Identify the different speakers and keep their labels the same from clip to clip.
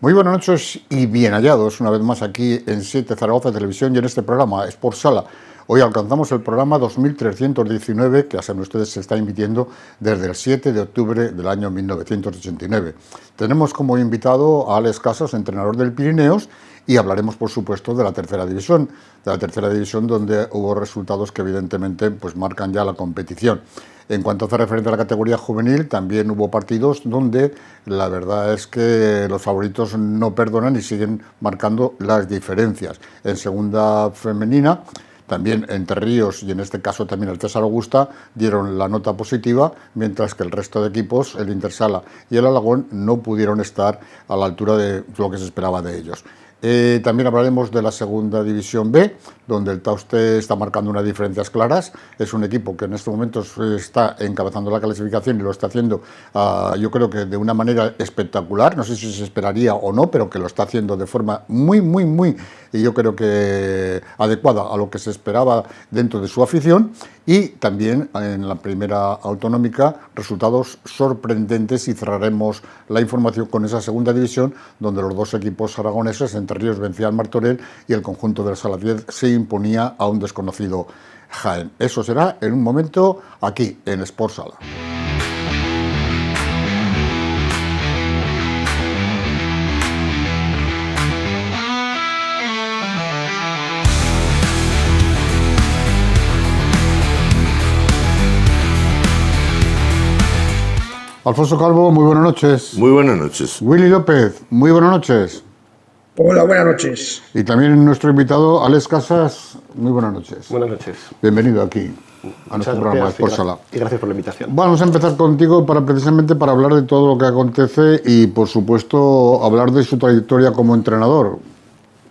Speaker 1: Muy buenas noches y bien hallados una vez más aquí en 7 Zaragoza Televisión y en este programa Sport Sala. Hoy alcanzamos el programa 2319 que, ya saben ustedes, se está emitiendo desde el 7 de octubre del año 1989. Tenemos como invitado a Alex Casas, entrenador del Pirineos, y hablaremos, por supuesto, de la tercera división donde hubo resultados que evidentemente pues marcan ya la competición. En cuanto hace referencia a la categoría juvenil, también hubo partidos donde la verdad es que los favoritos no perdonan y siguen marcando las diferencias. En segunda femenina, también Entre Ríos y en este caso también el César Augusta dieron la nota positiva, mientras que el resto de equipos, el Intersala y el Alagón, no pudieron estar a la altura de lo que se esperaba de ellos. También hablaremos de la segunda división B, donde el Tauste está marcando unas diferencias claras. Es un equipo que en estos momentos está encabezando la clasificación y lo está haciendo, yo creo que de una manera espectacular. No sé si se esperaría o no, pero que lo está haciendo de forma muy, y yo creo que adecuada a lo que se esperaba dentro de su afición. Y también en la primera autonómica, resultados sorprendentes, y cerraremos la información con esa segunda división, donde los dos equipos aragoneses, Entre Ríos vencía al Martorell y el conjunto del Saladiez se imponía a un desconocido Jaén. Eso será en un momento aquí en Sport Sala. Alfonso Calvo, muy buenas noches.
Speaker 2: Muy buenas noches.
Speaker 1: Willy López, muy buenas noches.
Speaker 3: Hola, buenas noches.
Speaker 1: Y también nuestro invitado, Alex Casas, muy buenas noches.
Speaker 4: Buenas noches.
Speaker 1: Bienvenido aquí a nuestro programa de Sport Sala.
Speaker 4: Y gracias por la invitación.
Speaker 1: Vamos a empezar contigo precisamente para hablar de todo lo que acontece y, por supuesto, hablar de su trayectoria como entrenador.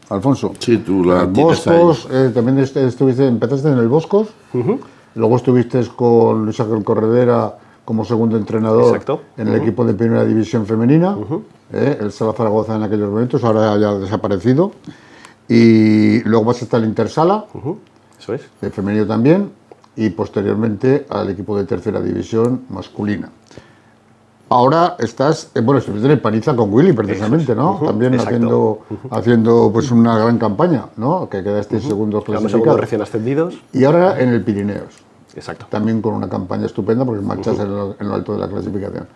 Speaker 1: Alfonso.
Speaker 2: Sí, tú la tienes
Speaker 1: Boscos, también empezaste en el Boscos, luego estuviste con Luis Ángel Corredera como segundo entrenador.
Speaker 4: Exacto.
Speaker 1: En el equipo de primera división femenina, el Sala Zaragoza en aquellos momentos, ahora ya ha desaparecido, y luego vas hasta el Intersala,
Speaker 4: Eso es.
Speaker 1: de femenino también, y posteriormente al equipo de tercera división masculina. Ahora estás, estuviste en el Paniza con Willy precisamente, ¿no? También haciendo pues una gran campaña, ¿no? Que quedaste segundos clasificados.
Speaker 4: Segundos recién ascendidos.
Speaker 1: Y ahora en el Pirineos.
Speaker 4: Exacto.
Speaker 1: También con una campaña estupenda porque marchas en lo alto de la clasificación.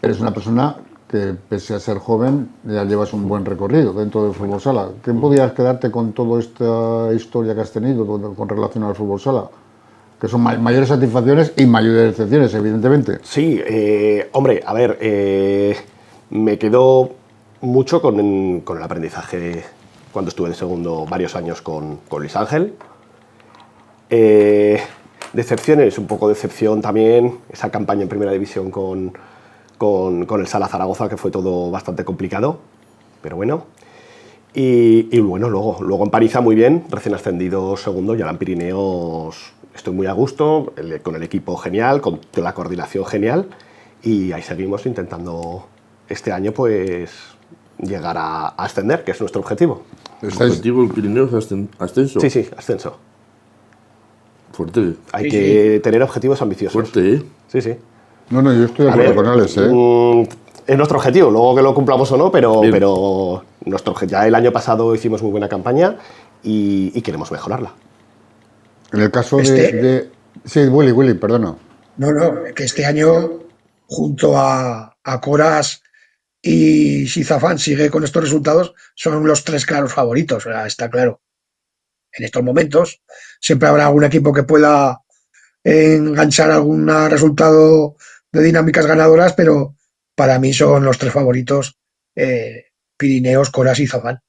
Speaker 1: Eres una persona que, pese a ser joven, ya llevas un buen recorrido dentro del fútbol sala. ¿Qué podías quedarte con toda esta historia que has tenido con relación al fútbol sala? Que son mayores satisfacciones y mayores decepciones, evidentemente.
Speaker 4: Sí, hombre, a ver, me quedó mucho con el aprendizaje cuando estuve en segundo varios años con Luis Ángel. Decepciones, un poco decepción también, esa campaña en primera división con el Sala Zaragoza, que fue todo bastante complicado, pero bueno. Y bueno, luego en Paniza muy bien, recién ascendido segundo, y ahora en Pirineos estoy muy a gusto, con el equipo genial, con la coordinación genial, y ahí seguimos intentando este año pues llegar a ascender, que es nuestro objetivo.
Speaker 2: ¿El objetivo del Pirineos ascenso?
Speaker 4: Sí, ascenso.
Speaker 2: Fuerte.
Speaker 4: Hay que tener objetivos ambiciosos.
Speaker 2: Fuerte, ¿eh?
Speaker 4: Sí.
Speaker 1: No, yo estoy de acuerdo con Alex,
Speaker 4: Es nuestro objetivo, luego que lo cumplamos o no, pero nuestro objetivo. Ya el año pasado hicimos muy buena campaña y queremos mejorarla.
Speaker 1: En el caso Sí, Willy, perdona.
Speaker 3: No, que este año, junto a Coras y Sizafán, sigue con estos resultados, son los tres claros favoritos, o sea, está claro. En estos momentos siempre habrá algún equipo que pueda enganchar algún resultado de dinámicas ganadoras, pero para mí son los tres favoritos, Pirineos, Coras y Zafán.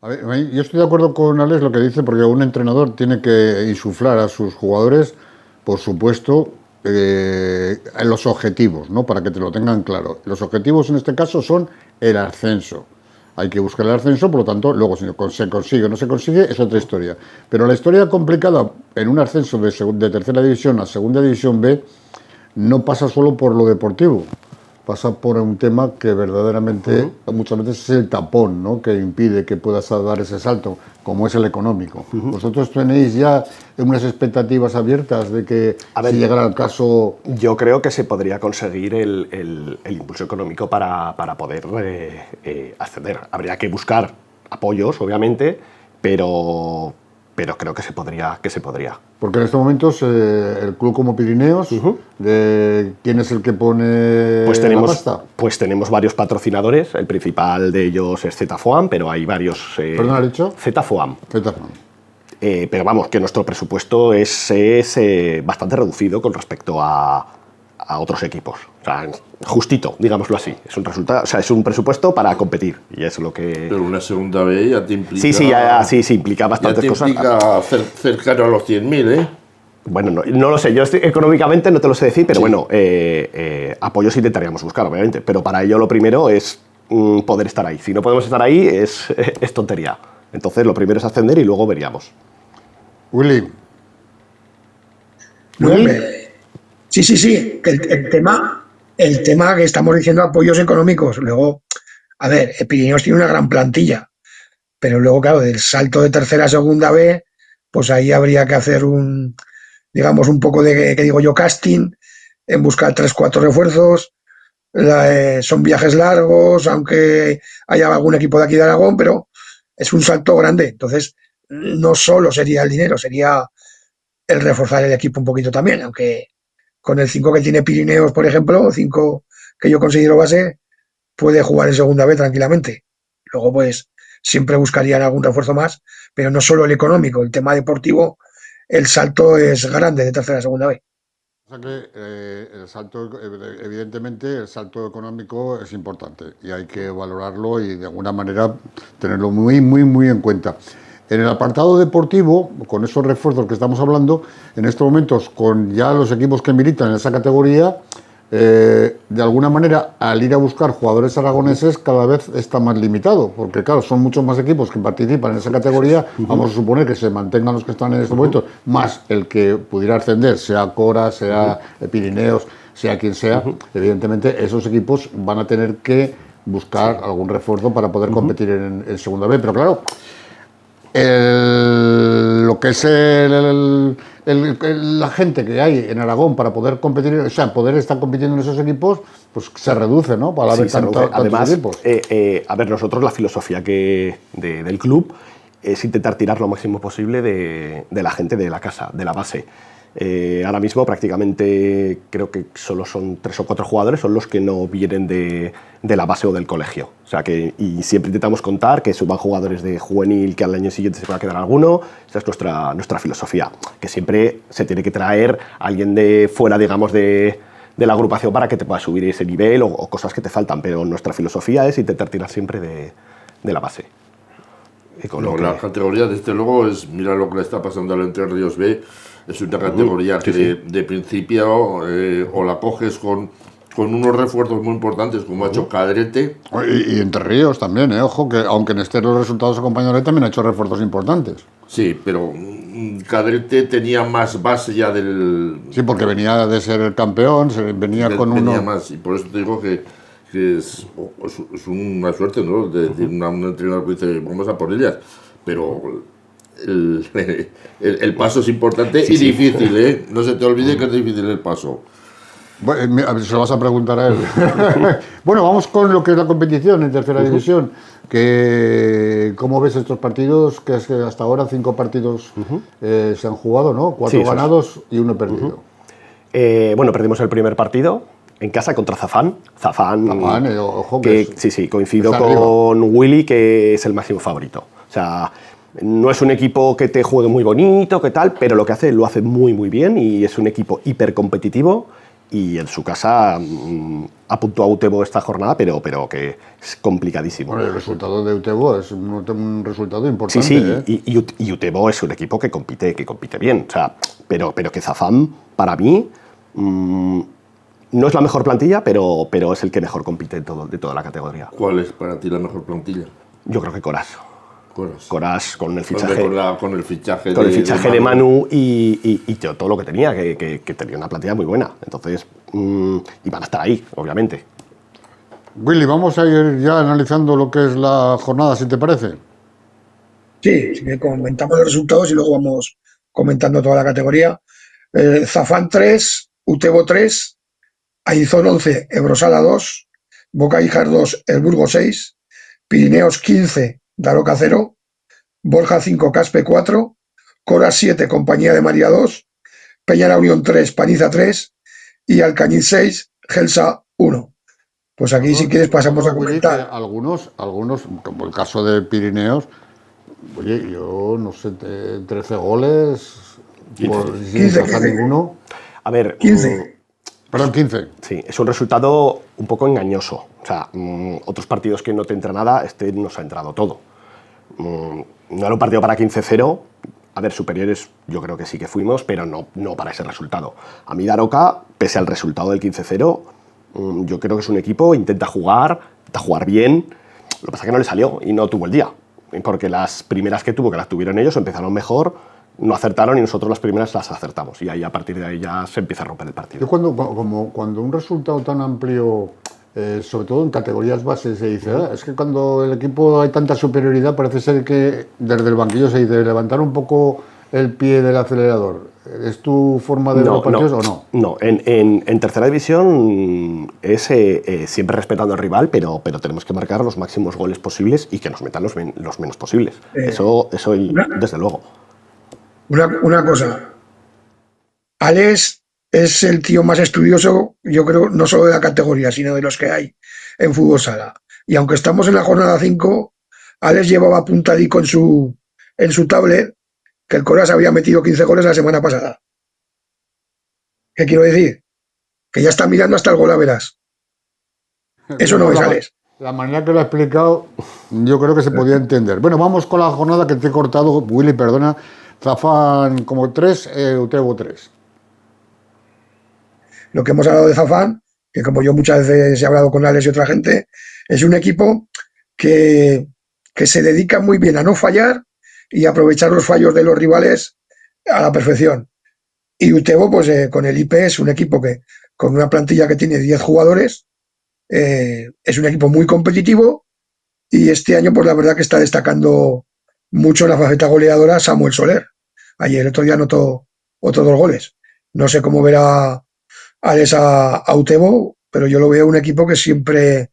Speaker 1: A ver, yo estoy de acuerdo con Alex lo que dice, porque un entrenador tiene que insuflar a sus jugadores, por supuesto, en los objetivos, ¿no? Para que te lo tengan claro. Los objetivos en este caso son el ascenso. Hay que buscar el ascenso, por lo tanto, luego si se consigue o no se consigue, es otra historia. Pero la historia complicada en un ascenso de tercera división a segunda división B no pasa solo por lo deportivo. pasa por un tema que verdaderamente muchas veces es el tapón, ¿no?, que impide que puedas dar ese salto, como es el económico. ¿Vosotros tenéis ya unas expectativas abiertas de que si llegara el caso...?
Speaker 4: Yo creo que se podría conseguir el impulso económico para poder ascender. Habría que buscar apoyos, obviamente, pero creo que se podría.
Speaker 1: Porque en estos momentos el club como Pirineos, ¿quién es el que pone la pasta?
Speaker 4: Pues tenemos varios patrocinadores. El principal de ellos es ZFOAM, pero hay varios...
Speaker 1: ¿Perdón, has dicho?
Speaker 4: ZFOAM.
Speaker 1: ZFOAM.
Speaker 4: Pero vamos, que nuestro presupuesto es bastante reducido con respecto a otros equipos. O sea, justito, digámoslo así. Es un resultado, o sea, es un presupuesto para competir y es lo que...
Speaker 2: Pero una segunda B ya te implica...
Speaker 4: Sí, implica bastantes cosas.
Speaker 2: Ya te implica cercano a los 100.000, ¿eh?
Speaker 4: Bueno, no lo sé. Yo económicamente no te lo sé decir, pero bueno, apoyos intentaríamos buscar, obviamente. Pero para ello lo primero es poder estar ahí. Si no podemos estar ahí es tontería. Entonces lo primero es ascender y luego veríamos.
Speaker 1: Willy.
Speaker 3: Sí. El tema que estamos diciendo, apoyos económicos. Luego, a ver, Pirineos tiene una gran plantilla, pero luego, claro, del salto de tercera a segunda B, pues ahí habría que hacer un poco de, que digo yo, casting, en buscar 3-4 refuerzos. Son viajes largos, aunque haya algún equipo de aquí de Aragón, pero es un salto grande. Entonces, no solo sería el dinero, sería el reforzar el equipo un poquito también, aunque con el 5 que tiene Pirineos, por ejemplo, 5 que yo considero base, puede jugar en segunda B tranquilamente. Luego, pues, siempre buscarían algún refuerzo más, pero no solo el económico, el tema deportivo, el salto es grande de tercera a segunda B.
Speaker 1: O sea que el salto, evidentemente, el salto económico es importante y hay que valorarlo y de alguna manera tenerlo muy, muy, muy en cuenta. En el apartado deportivo, con esos refuerzos que estamos hablando, en estos momentos, con ya los equipos que militan en esa categoría, de alguna manera, al ir a buscar jugadores aragoneses, cada vez está más limitado, porque claro, son muchos más equipos que participan en esa categoría. Vamos a suponer que se mantengan los que están en estos momentos, más el que pudiera ascender, sea Cora, sea Pirineos, sea quien sea. Evidentemente, esos equipos van a tener que buscar algún refuerzo para poder competir en segunda B, pero claro, lo que es la gente que hay en Aragón para poder competir, o sea, poder estar compitiendo en esos equipos, pues se reduce, ¿no? Para haber tantos equipos.
Speaker 4: A ver, nosotros la filosofía del club es intentar tirar lo máximo posible de la gente de la casa, de la base. Ahora mismo prácticamente creo que solo son 3 o 4 jugadores son los que no vienen de la base o del colegio. O sea que, y siempre intentamos contar que suban jugadores de juvenil, que al año siguiente se pueda quedar alguno. Esa es nuestra filosofía, que siempre se tiene que traer a alguien de fuera, digamos, de la agrupación para que te pueda subir ese nivel o cosas que te faltan, pero nuestra filosofía es intentar tirar siempre de la base.
Speaker 2: La categoría, desde luego, es, mira lo que le está pasando al Entre Ríos B. Es una categoría que de principio o la coges con unos refuerzos muy importantes, como ha hecho Cadrete.
Speaker 1: Y Entre Ríos también, ojo, que aunque en este los resultados acompañadores también ha hecho refuerzos importantes.
Speaker 2: Sí, pero Cadrete tenía más base ya del...
Speaker 1: Sí, porque venía de ser el campeón, venía
Speaker 2: venía más, y por eso te digo que es una suerte, ¿no? De un entrenador que dice, vamos a por ellas, pero... El paso es importante y difícil, ¿eh? No se te olvide que es difícil el paso.
Speaker 1: Bueno, a ver, se lo vas a preguntar a él. Bueno, vamos con lo que es la competición en tercera división. ¿Cómo ves estos partidos? Que es que hasta ahora 5 partidos se han jugado, ¿no? 4 ganados y 1 perdido.
Speaker 4: Bueno, perdimos el primer partido en casa contra Zafán. Zafán,
Speaker 1: ojo,
Speaker 4: coincido con Willy, que es el máximo favorito. O sea, no es un equipo que te juegue muy bonito, que tal, pero lo que hace lo hace muy, muy bien y es un equipo hipercompetitivo y en su casa apuntó a Utebo esta jornada, pero que es complicadísimo.
Speaker 1: Bueno, el resultado de Utebo es un resultado importante.
Speaker 4: Sí, y Utebo es un equipo que compite bien, o sea, pero que Zafán, para mí, no es la mejor plantilla, pero es el que mejor compite de toda la categoría.
Speaker 2: ¿Cuál es para ti la mejor plantilla?
Speaker 4: Yo creo que Coras con el fichaje,
Speaker 2: con el fichaje
Speaker 4: de Manu y todo lo que tenía, que tenía una plantilla muy buena. Entonces, y van a estar ahí, obviamente.
Speaker 1: Willy, vamos a ir ya analizando lo que es la jornada, si te parece.
Speaker 3: Sí, sí que comentamos los resultados y luego vamos comentando toda la categoría. Zafán 3, Utebo 3, Aizón 11, Ebrosala 2, Boca Ijar 2, El Burgo 6, Pirineos 15, Daroca 0, Borja 5, Caspe 4, Cora 7, Compañía de María 2, Peña La Unión 3, Paniza 3 y Alcañiz 6, Gelsa 1. Pues aquí, si quieres, pasamos a
Speaker 1: Willy, que
Speaker 3: comentar.
Speaker 1: algunos, como el caso de Pirineos, oye, yo no sé, 13 goles,
Speaker 4: 15.
Speaker 1: sin
Speaker 3: 15,
Speaker 1: encajar
Speaker 3: 15.
Speaker 1: ninguno.
Speaker 4: A ver,
Speaker 3: 15.
Speaker 1: Perdón, 15.
Speaker 4: sí, es un resultado un poco engañoso. O sea, otros partidos que no te entra nada, este nos ha entrado todo. No era un partido para 15-0. A ver, superiores yo creo que sí que fuimos, pero no para ese resultado. A mí Daroca, pese al resultado del 15-0, yo creo que es un equipo, intenta jugar bien. Lo que pasa es que no le salió y no tuvo el día. Porque las primeras que tuvo, que las tuvieron ellos, empezaron mejor, no acertaron y nosotros las primeras las acertamos. Y ahí a partir de ahí ya se empieza a romper el partido.
Speaker 1: Yo cuando un resultado tan amplio, sobre todo en categorías bases, se dice, es que cuando el equipo hay tanta superioridad, parece ser que desde el banquillo se dice levantar un poco el pie del acelerador. ¿Es tu forma de ver los partidos o no?
Speaker 4: No, en tercera división es siempre respetando al rival, pero tenemos que marcar los máximos goles posibles y que nos metan los menos posibles. Eso desde luego.
Speaker 3: Una cosa, Alex es el tío más estudioso, yo creo, no solo de la categoría, sino de los que hay en fútbol sala. Y aunque estamos en la jornada 5, Alex llevaba apuntadico en su tablet que el Coras había metido 15 goles la semana pasada. ¿Qué quiero decir? Que ya está mirando hasta el gol, a verás. Eso no es Alex.
Speaker 1: La manera que lo ha explicado, yo creo que se podía entender. Bueno, vamos con la jornada que te he cortado, Willy, perdona. Zafán como 3, Utebo 3.
Speaker 3: Lo que hemos hablado de Zafán, que como yo muchas veces he hablado con Alex y otra gente, es un equipo que, que se dedica muy bien a no fallar y aprovechar los fallos de los rivales a la perfección. Y Utebo, pues con el IP es un equipo que con una plantilla que tiene 10 jugadores, es un equipo muy competitivo y este año pues la verdad que está destacando mucho en la faceta goleadora Samuel Soler. Ayer el otro día anotó otros 2 goles. No sé cómo verá Alex a Utebo, pero yo lo veo un equipo que siempre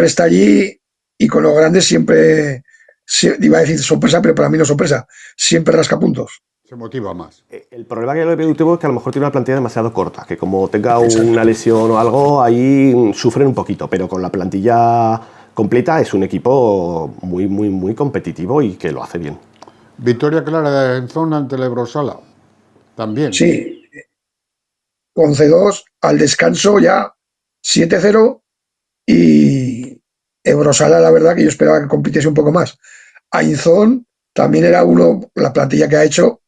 Speaker 3: está allí y con los grandes iba a decir sorpresa, pero para mí no sorpresa, siempre rasca puntos.
Speaker 1: Se motiva más.
Speaker 4: El problema que yo le veo a Utebo es que a lo mejor tiene una plantilla demasiado corta, que como tenga una lesión o algo, ahí sufren un poquito, pero con la plantilla completa es un equipo muy, muy, muy competitivo y que lo hace bien.
Speaker 1: Victoria clara en zona ante el Ebrosala. También.
Speaker 3: Sí, 11-2, al descanso ya 7-0 y Eurosala, la verdad que yo esperaba que compitiese un poco más. Ainzón también era la plantilla que ha hecho,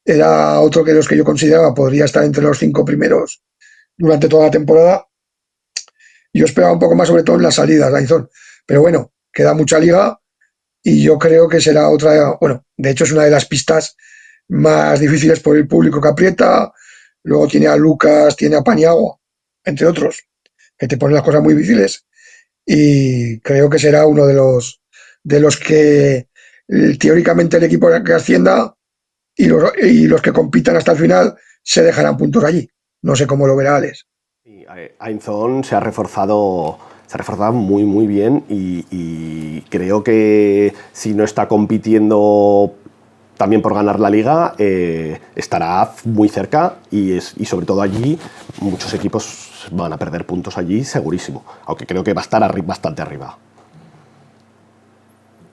Speaker 3: era otro que los que yo consideraba podría estar entre los 5 primeros durante toda la temporada. Yo esperaba un poco más, sobre todo en las salidas, Ainzón. Pero bueno, queda mucha liga y yo creo que será otra. Bueno, de hecho, es una de las pistas más difíciles por el público que aprieta. Luego tiene a Lucas, tiene a Paniagua, entre otros, que te ponen las cosas muy difíciles. Y creo que será uno de los que teóricamente el equipo que ascienda y los que compitan hasta el final se dejarán puntos allí. No sé cómo lo verá Alex.
Speaker 4: Ainzón se ha reforzado muy muy bien y creo que si no está compitiendo también por ganar la liga, estará muy cerca y sobre todo allí muchos equipos van a perder puntos allí segurísimo, aunque creo que va a estar bastante arriba.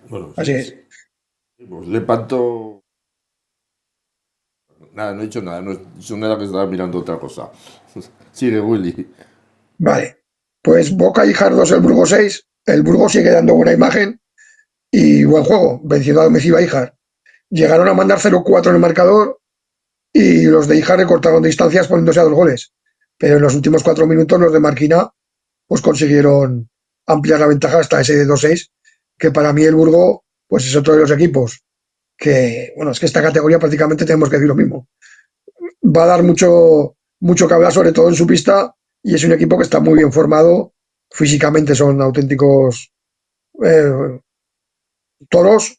Speaker 2: Bueno,
Speaker 3: Así es.
Speaker 2: Pues Lepanto. Nada, no he dicho nada, no he dicho nada, que estaba mirando otra cosa. Sigue, Willy.
Speaker 3: Vale. Pues Boca y Jardos el Burgos 6. El Burgos sigue dando buena imagen y buen juego, venciendo a Domiciba Ijar. Llegaron a mandar 0-4 en el marcador y los de Ijar recortaron distancias poniéndose a 2 goles. Pero en los últimos 4 minutos los de Marquina pues consiguieron ampliar la ventaja hasta ese 2-6, que para mí el Burgo pues es otro de los equipos que, bueno, es que esta categoría prácticamente tenemos que decir lo mismo. Va a dar mucho que hablar, sobre todo en su pista, y es un equipo que está muy bien formado físicamente son auténticos toros.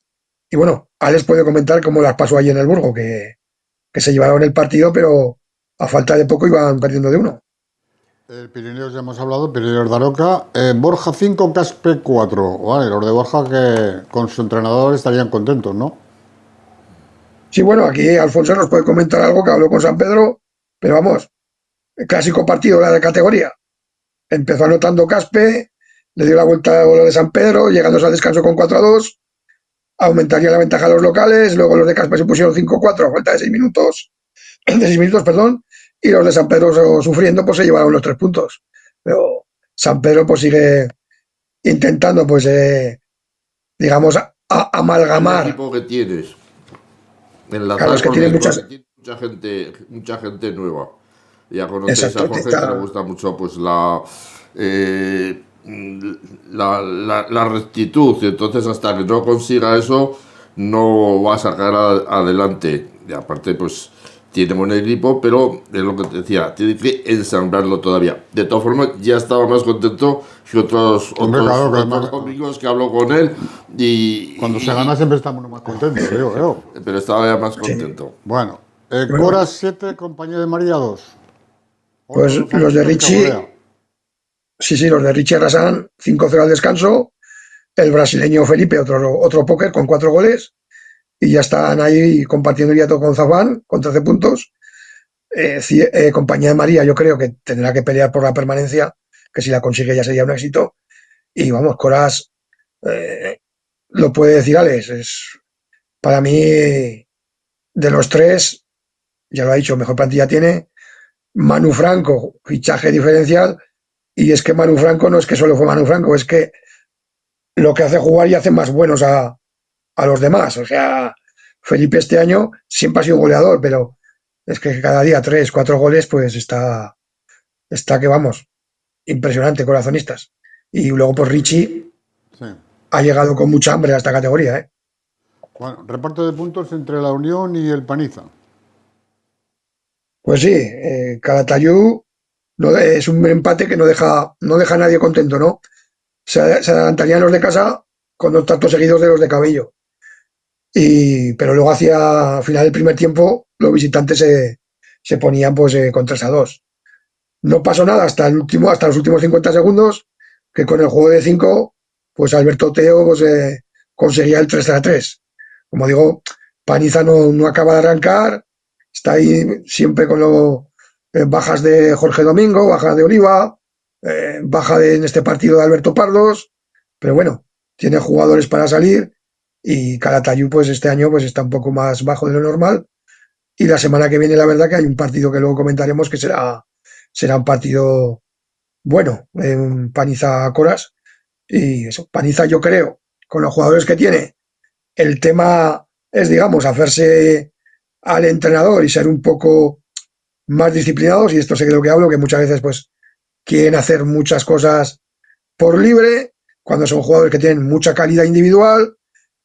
Speaker 3: Y bueno, Alex puede comentar cómo las pasó allí en el Burgo, que se llevaron el partido, pero a falta de poco iban perdiendo de uno.
Speaker 1: El Pirineos ya hemos hablado, Pirineos Daroca. Borja 5, Caspe 4. Vale, los de Borja que con su entrenador estarían contentos, ¿no?
Speaker 3: Sí, bueno, aquí Alfonso nos puede comentar algo que habló con San Pedro, pero vamos, el clásico partido de la categoría. Empezó anotando Caspe, le dio la vuelta a lo de San Pedro, llegándose al descanso con 4-2, aumentaría la ventaja a los locales, luego los de Caspe se pusieron 5-4 a falta de 6 minutos, perdón, y los de San Pedro sufriendo, pues se llevaron los 3 puntos. Pero San Pedro pues sigue intentando, pues, digamos,
Speaker 2: El
Speaker 3: amalgamar.
Speaker 2: equipo que tienes,
Speaker 3: Claro, es
Speaker 2: enlazar
Speaker 3: que tiene
Speaker 2: porque
Speaker 3: muchas.
Speaker 2: tiene mucha gente nueva. Ya conocéis a
Speaker 3: Exacto,
Speaker 2: Jorge que le gusta mucho pues eh, la rectitud, y entonces hasta que no consiga eso no va a sacar adelante. Y aparte pues tiene buen equipo, pero es lo que te decía, tiene que ensamblarlo todavía. De todas formas ya estaba más contento que
Speaker 1: Hombre, claro, que además,
Speaker 2: otros amigos que hablo con él
Speaker 1: cuando se gana siempre está uno más contento, digo.
Speaker 2: pero estaba ya más
Speaker 3: Sí.
Speaker 2: contento.
Speaker 1: Bueno,
Speaker 3: Bueno,
Speaker 1: Coras 7, Compañía de María 2. Otro
Speaker 3: pues
Speaker 1: de los
Speaker 3: los de
Speaker 1: favoritos que golea.
Speaker 3: Richie, sí, los de Richie arrasan 5-0 al descanso. El brasileño Felipe, otro póker con 4 goles. Y ya están ahí compartiendo el hiato con Zafán, con 13 puntos. Compañía de María, yo creo que tendrá que pelear por la permanencia, que si la consigue ya sería un éxito. Y vamos, Coras, eh, lo puede decir Alex, es para mí, de los tres, ya lo ha dicho, mejor plantilla tiene. Manu Franco, fichaje diferencial. Y es que Manu Franco no es que solo fue Manu Franco, es que lo que hace jugar y hace más buenos a los demás. O sea, Felipe este año siempre ha sido goleador, pero es que cada día 3, 4 goles, pues está que vamos, impresionante, corazonistas. Y luego, pues Richie
Speaker 1: Sí.
Speaker 3: ha llegado con mucha hambre a esta categoría, ¿eh?
Speaker 1: Bueno, reparto de puntos entre la Unión y el Paniza.
Speaker 3: Pues sí, Calatayud no, es un empate que no deja a nadie contento, ¿no? Se adelantarían los de casa con 2 tantos seguidos de los de Cabello. Pero luego hacia al final del primer tiempo los visitantes se ponían pues con 3-2. No pasó nada hasta los últimos 50 segundos, que con el juego de 5 pues Alberto Teo pues, conseguía el 3-3. Como digo, Paniza no acaba de arrancar, está ahí siempre con bajas de Jorge Domingo, bajas de Oliva, en este partido de Alberto Pardos, pero bueno, tiene jugadores para salir y Calatayud pues este año pues está un poco más bajo de lo normal y la semana que viene la verdad que hay un partido que luego comentaremos que será un partido bueno, en Paniza Coras y eso, Paniza yo creo, con los jugadores que tiene, el tema es digamos hacerse al entrenador y ser un poco más disciplinados y esto sé que lo que hablo, que muchas veces pues quieren hacer muchas cosas por libre, cuando son jugadores que tienen mucha calidad individual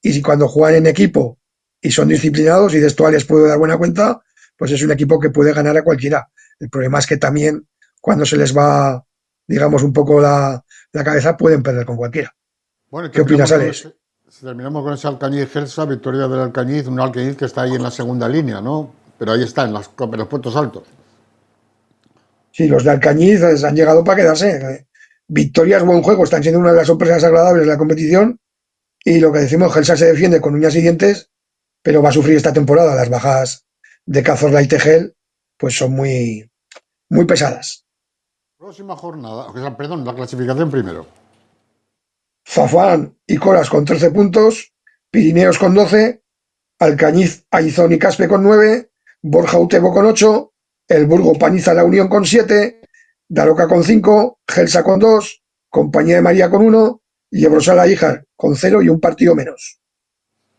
Speaker 3: y si cuando juegan en equipo y son disciplinados y de esto les puedo dar buena cuenta, pues es un equipo que puede ganar a cualquiera. El problema es que también cuando se les va, digamos, un poco la cabeza, pueden perder con cualquiera.
Speaker 1: Bueno,
Speaker 3: ¿Qué opinas, Alex?
Speaker 1: terminamos con ese Alcañiz Gelsa, victoria del Alcañiz, un Alcañiz que está ahí en la segunda línea, ¿no? Pero ahí está, en los puestos altos.
Speaker 3: Sí, los de Alcañiz han llegado para quedarse. Victorias, buen juego, están siendo una de las sorpresas agradables de la competición. Y lo que decimos, Gelsa se defiende con uñas y dientes, pero va a sufrir esta temporada. Las bajas de Cazorla y Tegel, pues son muy, muy pesadas.
Speaker 1: Próxima jornada, o sea, perdón, la clasificación primero.
Speaker 3: Zafán y Coras con 13 puntos, Pirineos con 12, Alcañiz, Aizón y Caspe con 9, Borja Utebo con 8, El Burgo Paniza La Unión con 7, Daroca con 5, Gelsa con 2, Compañía de María con 1 y Ebrosala Híjar con 0 y un partido menos.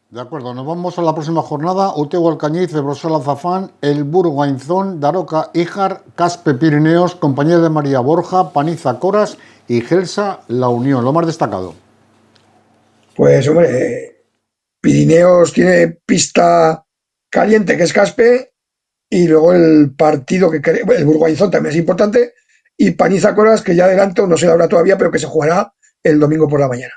Speaker 1: De acuerdo, nos vamos a la próxima jornada. Utego Alcañiz, Ebrosala Zafán, El Burgo Ainzón, Daroca Híjar, Caspe Pirineos, Compañía de María Borja, Paniza Coras y Gelsa La Unión. Lo más destacado.
Speaker 3: Pues hombre, Pirineos tiene pista caliente que es Caspe y luego el partido el Burgo Ainzón también es importante y Paniza Coras, que ya adelanto, no sé la hora todavía, pero que se jugará el domingo por la mañana.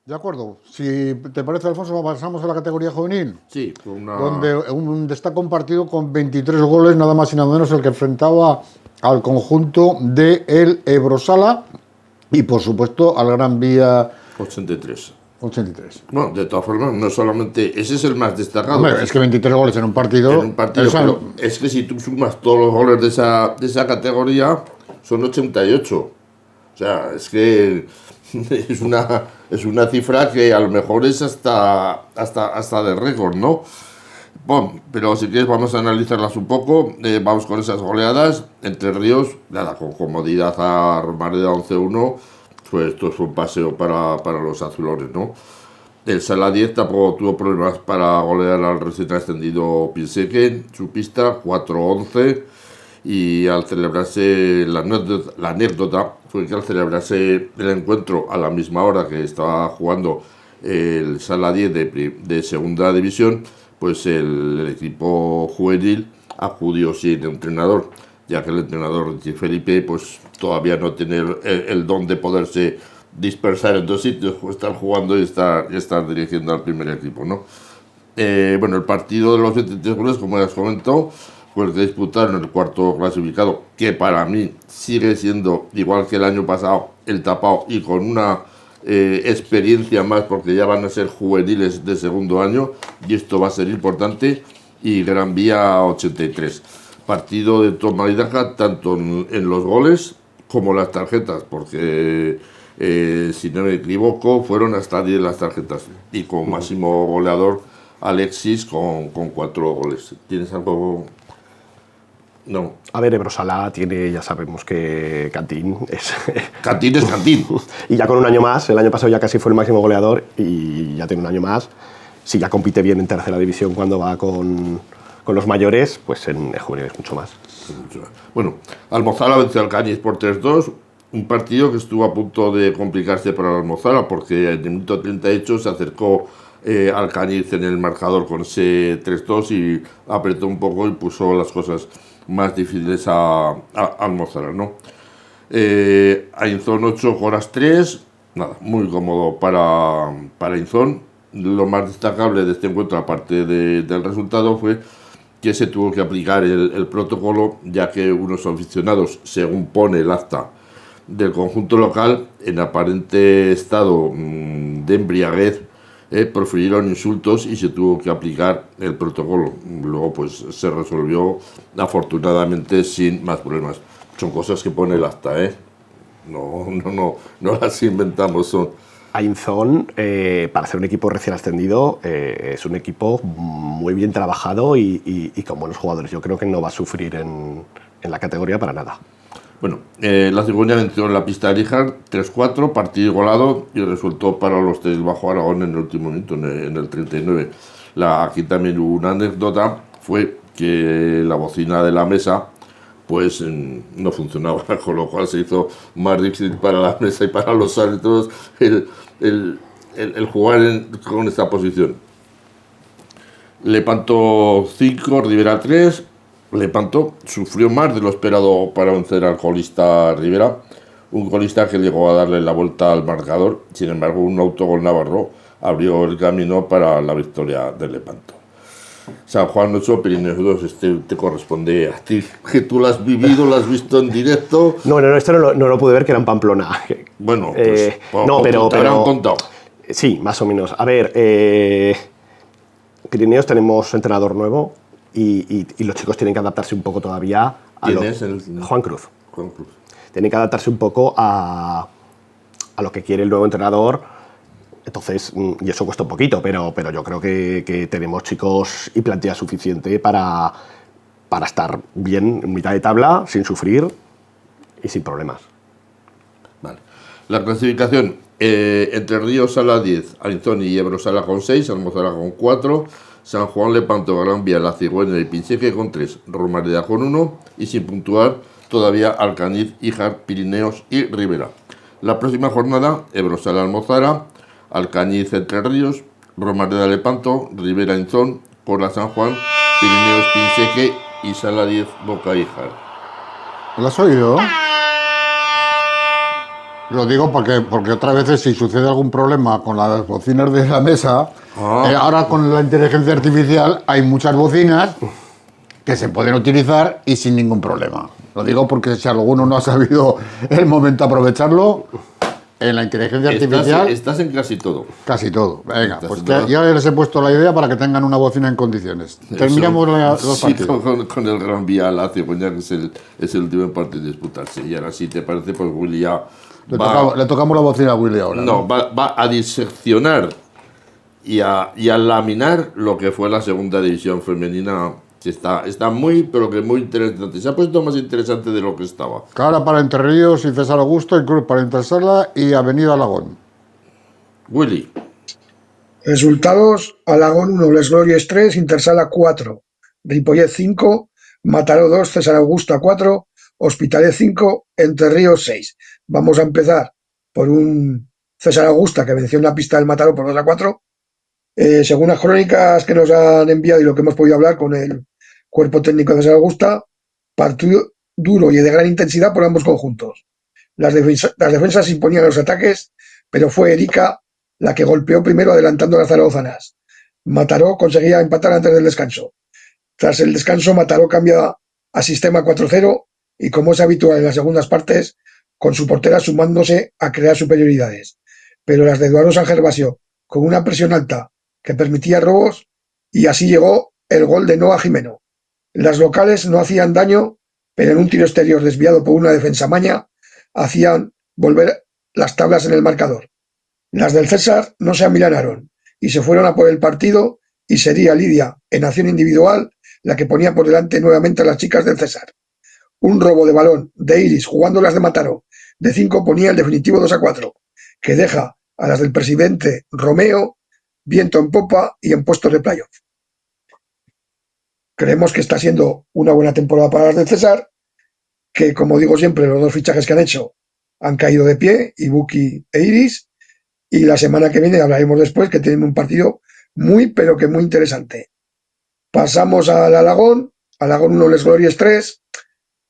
Speaker 1: De acuerdo. Si te parece, Alfonso, pasamos a la categoría juvenil.
Speaker 2: Sí,
Speaker 1: donde destaca un partido con 23 goles, nada más y nada menos, el que enfrentaba al conjunto de el Ebrosala y, por supuesto, al Gran Vía
Speaker 2: 83.
Speaker 1: Bueno,
Speaker 2: de todas formas, no solamente ese es el más destacado.
Speaker 1: Hombre, es que 23 goles en un partido.
Speaker 2: Pero es que si tú sumas todos los goles de esa categoría, son 88. O sea, es que es una cifra que a lo mejor es hasta de récord, ¿no? Bueno, pero si quieres vamos a analizarlas un poco. Vamos con esas goleadas. Entre Ríos, nada, con comodidad a Romareda 11-1. Pues esto fue un paseo para los azulones, ¿no? El Sala 10 tampoco tuvo problemas para golear al recién ascendido Pinseque, su pista 4-11, y al celebrarse la anécdota fue que al celebrarse el encuentro a la misma hora que estaba jugando el Sala 10 de segunda división, pues el equipo juvenil acudió sin entrenador, ya que el entrenador Felipe pues todavía no tiene el don de poderse dispersar en dos sitios, estar jugando y estar dirigiendo al primer equipo, ¿no? Bueno, el partido de los 23 goles, como ya os comentó, fue el que disputaron el cuarto clasificado, que para mí sigue siendo, igual que el año pasado, el tapado y con una experiencia más, porque ya van a ser juveniles de segundo año, y esto va a ser importante, y Gran Vía 83. Partido de toma y daca, tanto en los goles como las tarjetas, porque si no me equivoco fueron hasta 10 las tarjetas, y con máximo goleador Alexis con 4 goles. ¿Tienes algo? No.
Speaker 4: A ver, Ebrosala tiene, ya sabemos que Cantín es...
Speaker 2: Cantín es Cantín.
Speaker 4: Y ya con un año más, el año pasado ya casi fue el máximo goleador y ya tiene un año más. Si ya compite bien en tercera división cuando va con los mayores, pues en juveniles mucho más.
Speaker 2: Bueno, Almozara venció al Cañiz por 3-2, un partido que estuvo a punto de complicarse para Almozara porque en el minuto 38 se acercó al Cañiz en el marcador con ese 3-2 y apretó un poco y puso las cosas más difíciles a Almozara, ¿no? Ainzón 8, Coras 3, nada, muy cómodo para Ainzón. Lo más destacable de este encuentro, aparte del resultado, fue que se tuvo que aplicar el protocolo, ya que unos aficionados, según pone el acta del conjunto local, en aparente estado de embriaguez, profirieron insultos y se tuvo que aplicar el protocolo. Luego pues se resolvió afortunadamente sin más problemas. Son cosas que pone el acta, no las inventamos, son...
Speaker 4: Ainzón, para ser un equipo recién ascendido, es un equipo muy bien trabajado y con buenos jugadores. Yo creo que no va a sufrir en la categoría para nada.
Speaker 2: Bueno, la Cigüeña venció en la pista de Líjar 3-4, partido igualado y resultó para los tres bajo Aragón en el último minuto, en el 39. Aquí también hubo una anécdota, fue que la bocina de la mesa pues no funcionaba, con lo cual se hizo más difícil para la mesa y para los árbitros el jugar con esta posición. Lepanto 5, Rivera 3. Lepanto sufrió más de lo esperado para vencer al colista Rivera, un colista que llegó a darle la vuelta al marcador. Sin embargo, un autogol navarro abrió el camino para la victoria del Lepanto. San Juan 8, Pirineos 2, este te corresponde a ti, que tú lo has vivido, lo has visto en directo.
Speaker 4: No, esto no lo pude ver, que era en Pamplona.
Speaker 2: Bueno, pues
Speaker 4: no, pero
Speaker 2: te habrán contado.
Speaker 4: Sí, más o menos. A ver, Pirineos tenemos entrenador nuevo y los chicos tienen que adaptarse un poco todavía a
Speaker 2: ¿Quién es
Speaker 4: Juan Cruz.
Speaker 2: Juan Cruz.
Speaker 4: Tienen que adaptarse un poco a lo que quiere el nuevo entrenador. Entonces, y eso cuesta un poquito, pero yo creo que tenemos chicos y plantilla suficiente para estar bien en mitad de tabla, sin sufrir y sin problemas.
Speaker 2: Vale. La clasificación, Entre Ríos Sala 10, Ainzón y Ebrosala con 6, Almozara con 4, San Juan, Lepanto, Gran Vía, La Cigüeña y Pinseque con 3, Romareda con 1 y sin puntuar todavía Alcañiz, Híjar, Pirineos y Rivera. La próxima jornada, Ebrosala, Almozara, Alcañiz, Entre Ríos, Romareda, Lepanto, Rivera, Ainzón, Coras, San Juan, Pirineos, Pinseque y Sala 10, Boca, Híjar.
Speaker 1: ¿Lo has oído? Lo digo porque otras veces si sucede algún problema con las bocinas de la mesa, ahora con la inteligencia artificial hay muchas bocinas que se pueden utilizar y sin ningún problema. Lo digo porque si alguno no ha sabido el momento aprovecharlo, en la inteligencia artificial...
Speaker 2: Estás en casi todo.
Speaker 1: Casi todo. Venga, pues ya les he puesto la idea para que tengan una bocina en condiciones. Terminamos los partidos.
Speaker 2: Con el Gran Vía a la Cigüeña, que es el último partido de disputarse. Y ahora, si te parece, pues Willy ya...
Speaker 1: Le tocamos la bocina a Willy ahora.
Speaker 2: No, va a diseccionar y a laminar lo que fue la segunda división femenina, que está muy, pero que muy interesante. Se ha puesto más interesante de lo que estaba.
Speaker 1: Cara para Entre Ríos y César Augusto, y Cruz para Intersala y Avenida Alagón.
Speaker 2: Willy.
Speaker 3: Resultados: Alagón 1, Les Glorias 3, Intersala 4, Ripollet 5, Mataró 2, César Augusta 4, Hospitalet 5, Entre Ríos 6. Vamos a empezar por un César Augusta que venció en la pista del Mataró por 2-4. Según las crónicas que nos han enviado y lo que hemos podido hablar con el cuerpo técnico de César Augusta, partido duro y de gran intensidad por ambos conjuntos. Las defensas imponían los ataques, pero fue Erika la que golpeó primero adelantando a las zaragozanas. Mataró conseguía empatar antes del descanso. Tras el descanso, Mataró cambia a sistema 4-0 y, como es habitual en las segundas partes, con su portera sumándose a crear superioridades. Pero las de Eduardo San Gervasio, con una presión alta que permitía robos, y así llegó el gol de Noa Jimeno. Las locales no hacían daño, pero en un tiro exterior desviado por una defensa maña, hacían volver las tablas en el marcador. Las del César no se amilanaron y se fueron a por el partido, y sería Lidia, en acción individual, la que ponía por delante nuevamente a las chicas del César. Un robo de balón de Iris jugando las de Mataró de 5 ponía el definitivo 2-4, que deja a las del presidente Romeo viento en popa y en puestos de playoff. Creemos que está siendo una buena temporada para las del César, que, como digo siempre, los dos fichajes que han hecho han caído de pie, Ibuki e Iris, y la semana que viene hablaremos después, que tienen un partido muy, pero que muy interesante. Pasamos al Alagón 1, Les Glorias 3,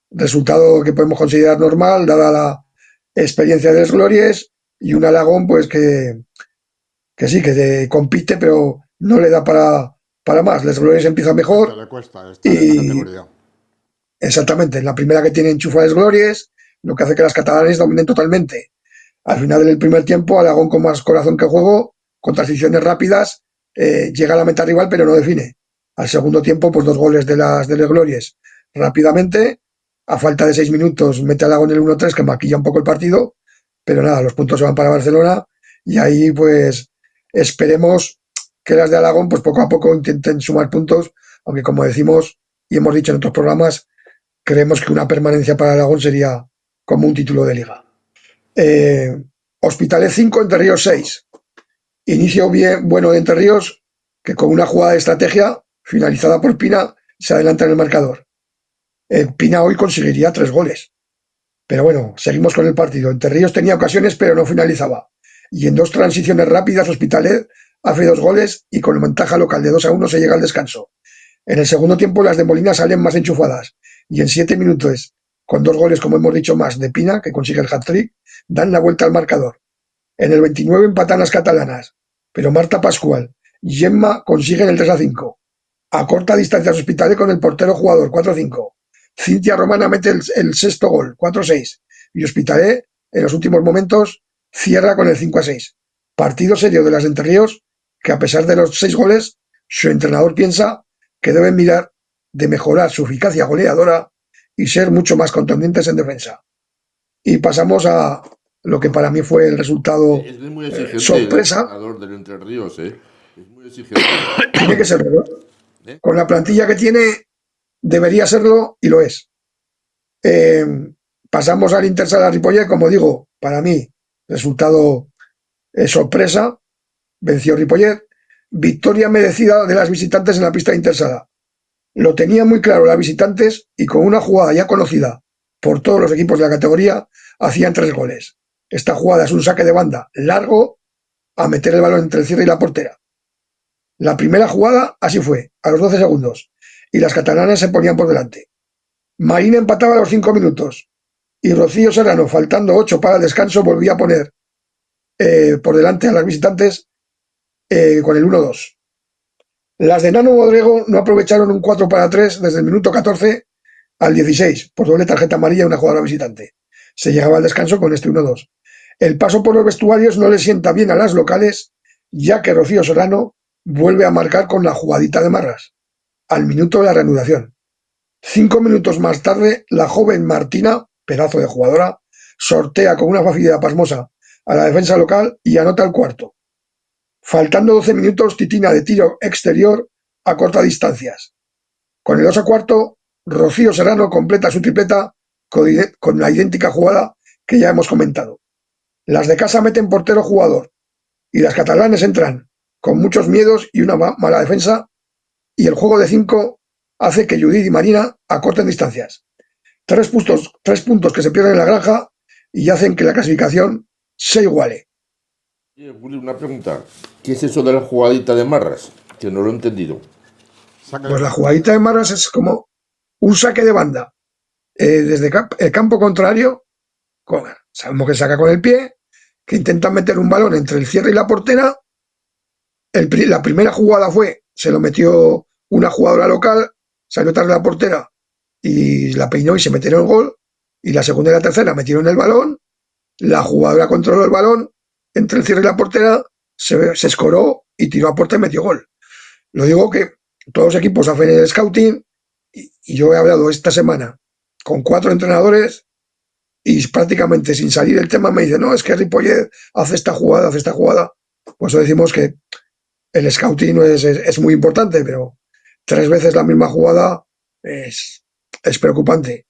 Speaker 3: resultado que podemos considerar normal, dada la experiencia de Les Glorias, y un Alagón pues que sí, que compite, pero no le da para más. Les Glorias empieza mejor.
Speaker 1: Le cuesta estar en la categoría.
Speaker 3: Exactamente, en la primera que tiene enchufa Les Glorias, lo que hace que las catalanes dominen totalmente. Al final del primer tiempo, Alagón, con más corazón que juego, con transiciones rápidas, llega a la meta rival, pero no define. Al segundo tiempo, pues 2 goles de las Les Glorias rápidamente. A falta de 6 minutos, mete Alagón el 1-3, que maquilla un poco el partido, pero nada, los puntos se van para Barcelona, y ahí pues esperemos que las de Alagón pues poco a poco intenten sumar puntos, aunque, como decimos y hemos dicho en otros programas, creemos que una permanencia para Alagón sería como un título de liga. Hospitalet 5, Entre Ríos 6. Inicio bueno de Entre Ríos, que con una jugada de estrategia finalizada por Pina se adelanta en el marcador. Pina hoy conseguiría 3 goles. Pero bueno, seguimos con el partido. Entre Ríos tenía ocasiones, pero no finalizaba. Y en 2 transiciones rápidas, Hospitalet hace 2 goles y con ventaja local de 2-1 se llega al descanso. En el segundo tiempo, las de Molina salen más enchufadas. Y en 7 minutos, con 2 goles, como hemos dicho, más de Pina, que consigue el hat-trick, dan la vuelta al marcador. En el 29 empatan las catalanas, pero Marta Pascual y Gemma consiguen el 3-5. A corta distancia Hospitalet con el portero jugador, 4-5. Cintia Romana mete el sexto gol, 4-6. Y Hospitalet, en los últimos momentos, cierra con el 5-6. Partido serio de las de Entre Ríos, que a pesar de los 6 goles, su entrenador piensa que deben mirar de mejorar su eficacia goleadora y ser mucho más contundentes en defensa. Y pasamos a lo que para mí fue el resultado sorpresa.
Speaker 2: Del Entre Ríos, Es muy exigente.
Speaker 3: Tiene que serlo, ¿no? Con la plantilla que tiene, debería serlo y lo es. Pasamos al Intersala Ripollet, como digo, para mí, resultado sorpresa. Venció Ripollet. Victoria merecida de las visitantes en la pista de Intersala. Lo tenía muy claro las visitantes y con una jugada ya conocida por todos los equipos de la categoría, hacían 3 goles. Esta jugada es un saque de banda largo a meter el balón entre el cierre y la portera. La primera jugada así fue, a los 12 segundos, y las catalanas se ponían por delante. Marina empataba a los 5 minutos y Rocío Serrano, faltando 8 para el descanso, volvía a poner por delante a las visitantes con el 1-2. Las de Nano Modrego no aprovecharon un 4-3 desde el minuto 14 al 16, por doble tarjeta amarilla y una jugadora visitante. Se llegaba al descanso con este 1-2. El paso por los vestuarios no le sienta bien a las locales, ya que Rocío Serrano vuelve a marcar con la jugadita de Marras, al minuto de la reanudación. 5 minutos más tarde, la joven Martina, pedazo de jugadora, sortea con una facilidad pasmosa a la defensa local y anota el cuarto. Faltando 12 minutos, Titina de tiro exterior a cortas distancias. Con el 2-4, Rocío Serrano completa su tripleta con la idéntica jugada que ya hemos comentado. Las de casa meten portero jugador y las catalanes entran con muchos miedos y una mala defensa, y el juego de 5 hace que Judith y Marina acorten distancias. 3 puntos que se pierden en la granja y hacen que la clasificación se iguale.
Speaker 2: Julio, una pregunta. ¿Qué es eso de la jugadita de Marras? Que no lo he entendido.
Speaker 3: Pues la jugadita de Marras es como un saque de banda desde el campo contrario. Sabemos que saca con el pie, que intentan meter un balón entre el cierre y la portera. La primera jugada se lo metió una jugadora local, salió tarde la portera y la peinó y se metió en el gol. Y la segunda y la tercera metieron el balón, la jugadora controló el balón entre el cierre y la portera, se escoró y tiró a puerta y metió gol. Lo digo que todos los equipos hacen el scouting y yo he hablado esta semana con 4 entrenadores y prácticamente sin salir el tema me dicen, no, es que Ripollet hace esta jugada. Por eso decimos que el scouting es muy importante, pero 3 veces la misma jugada es preocupante.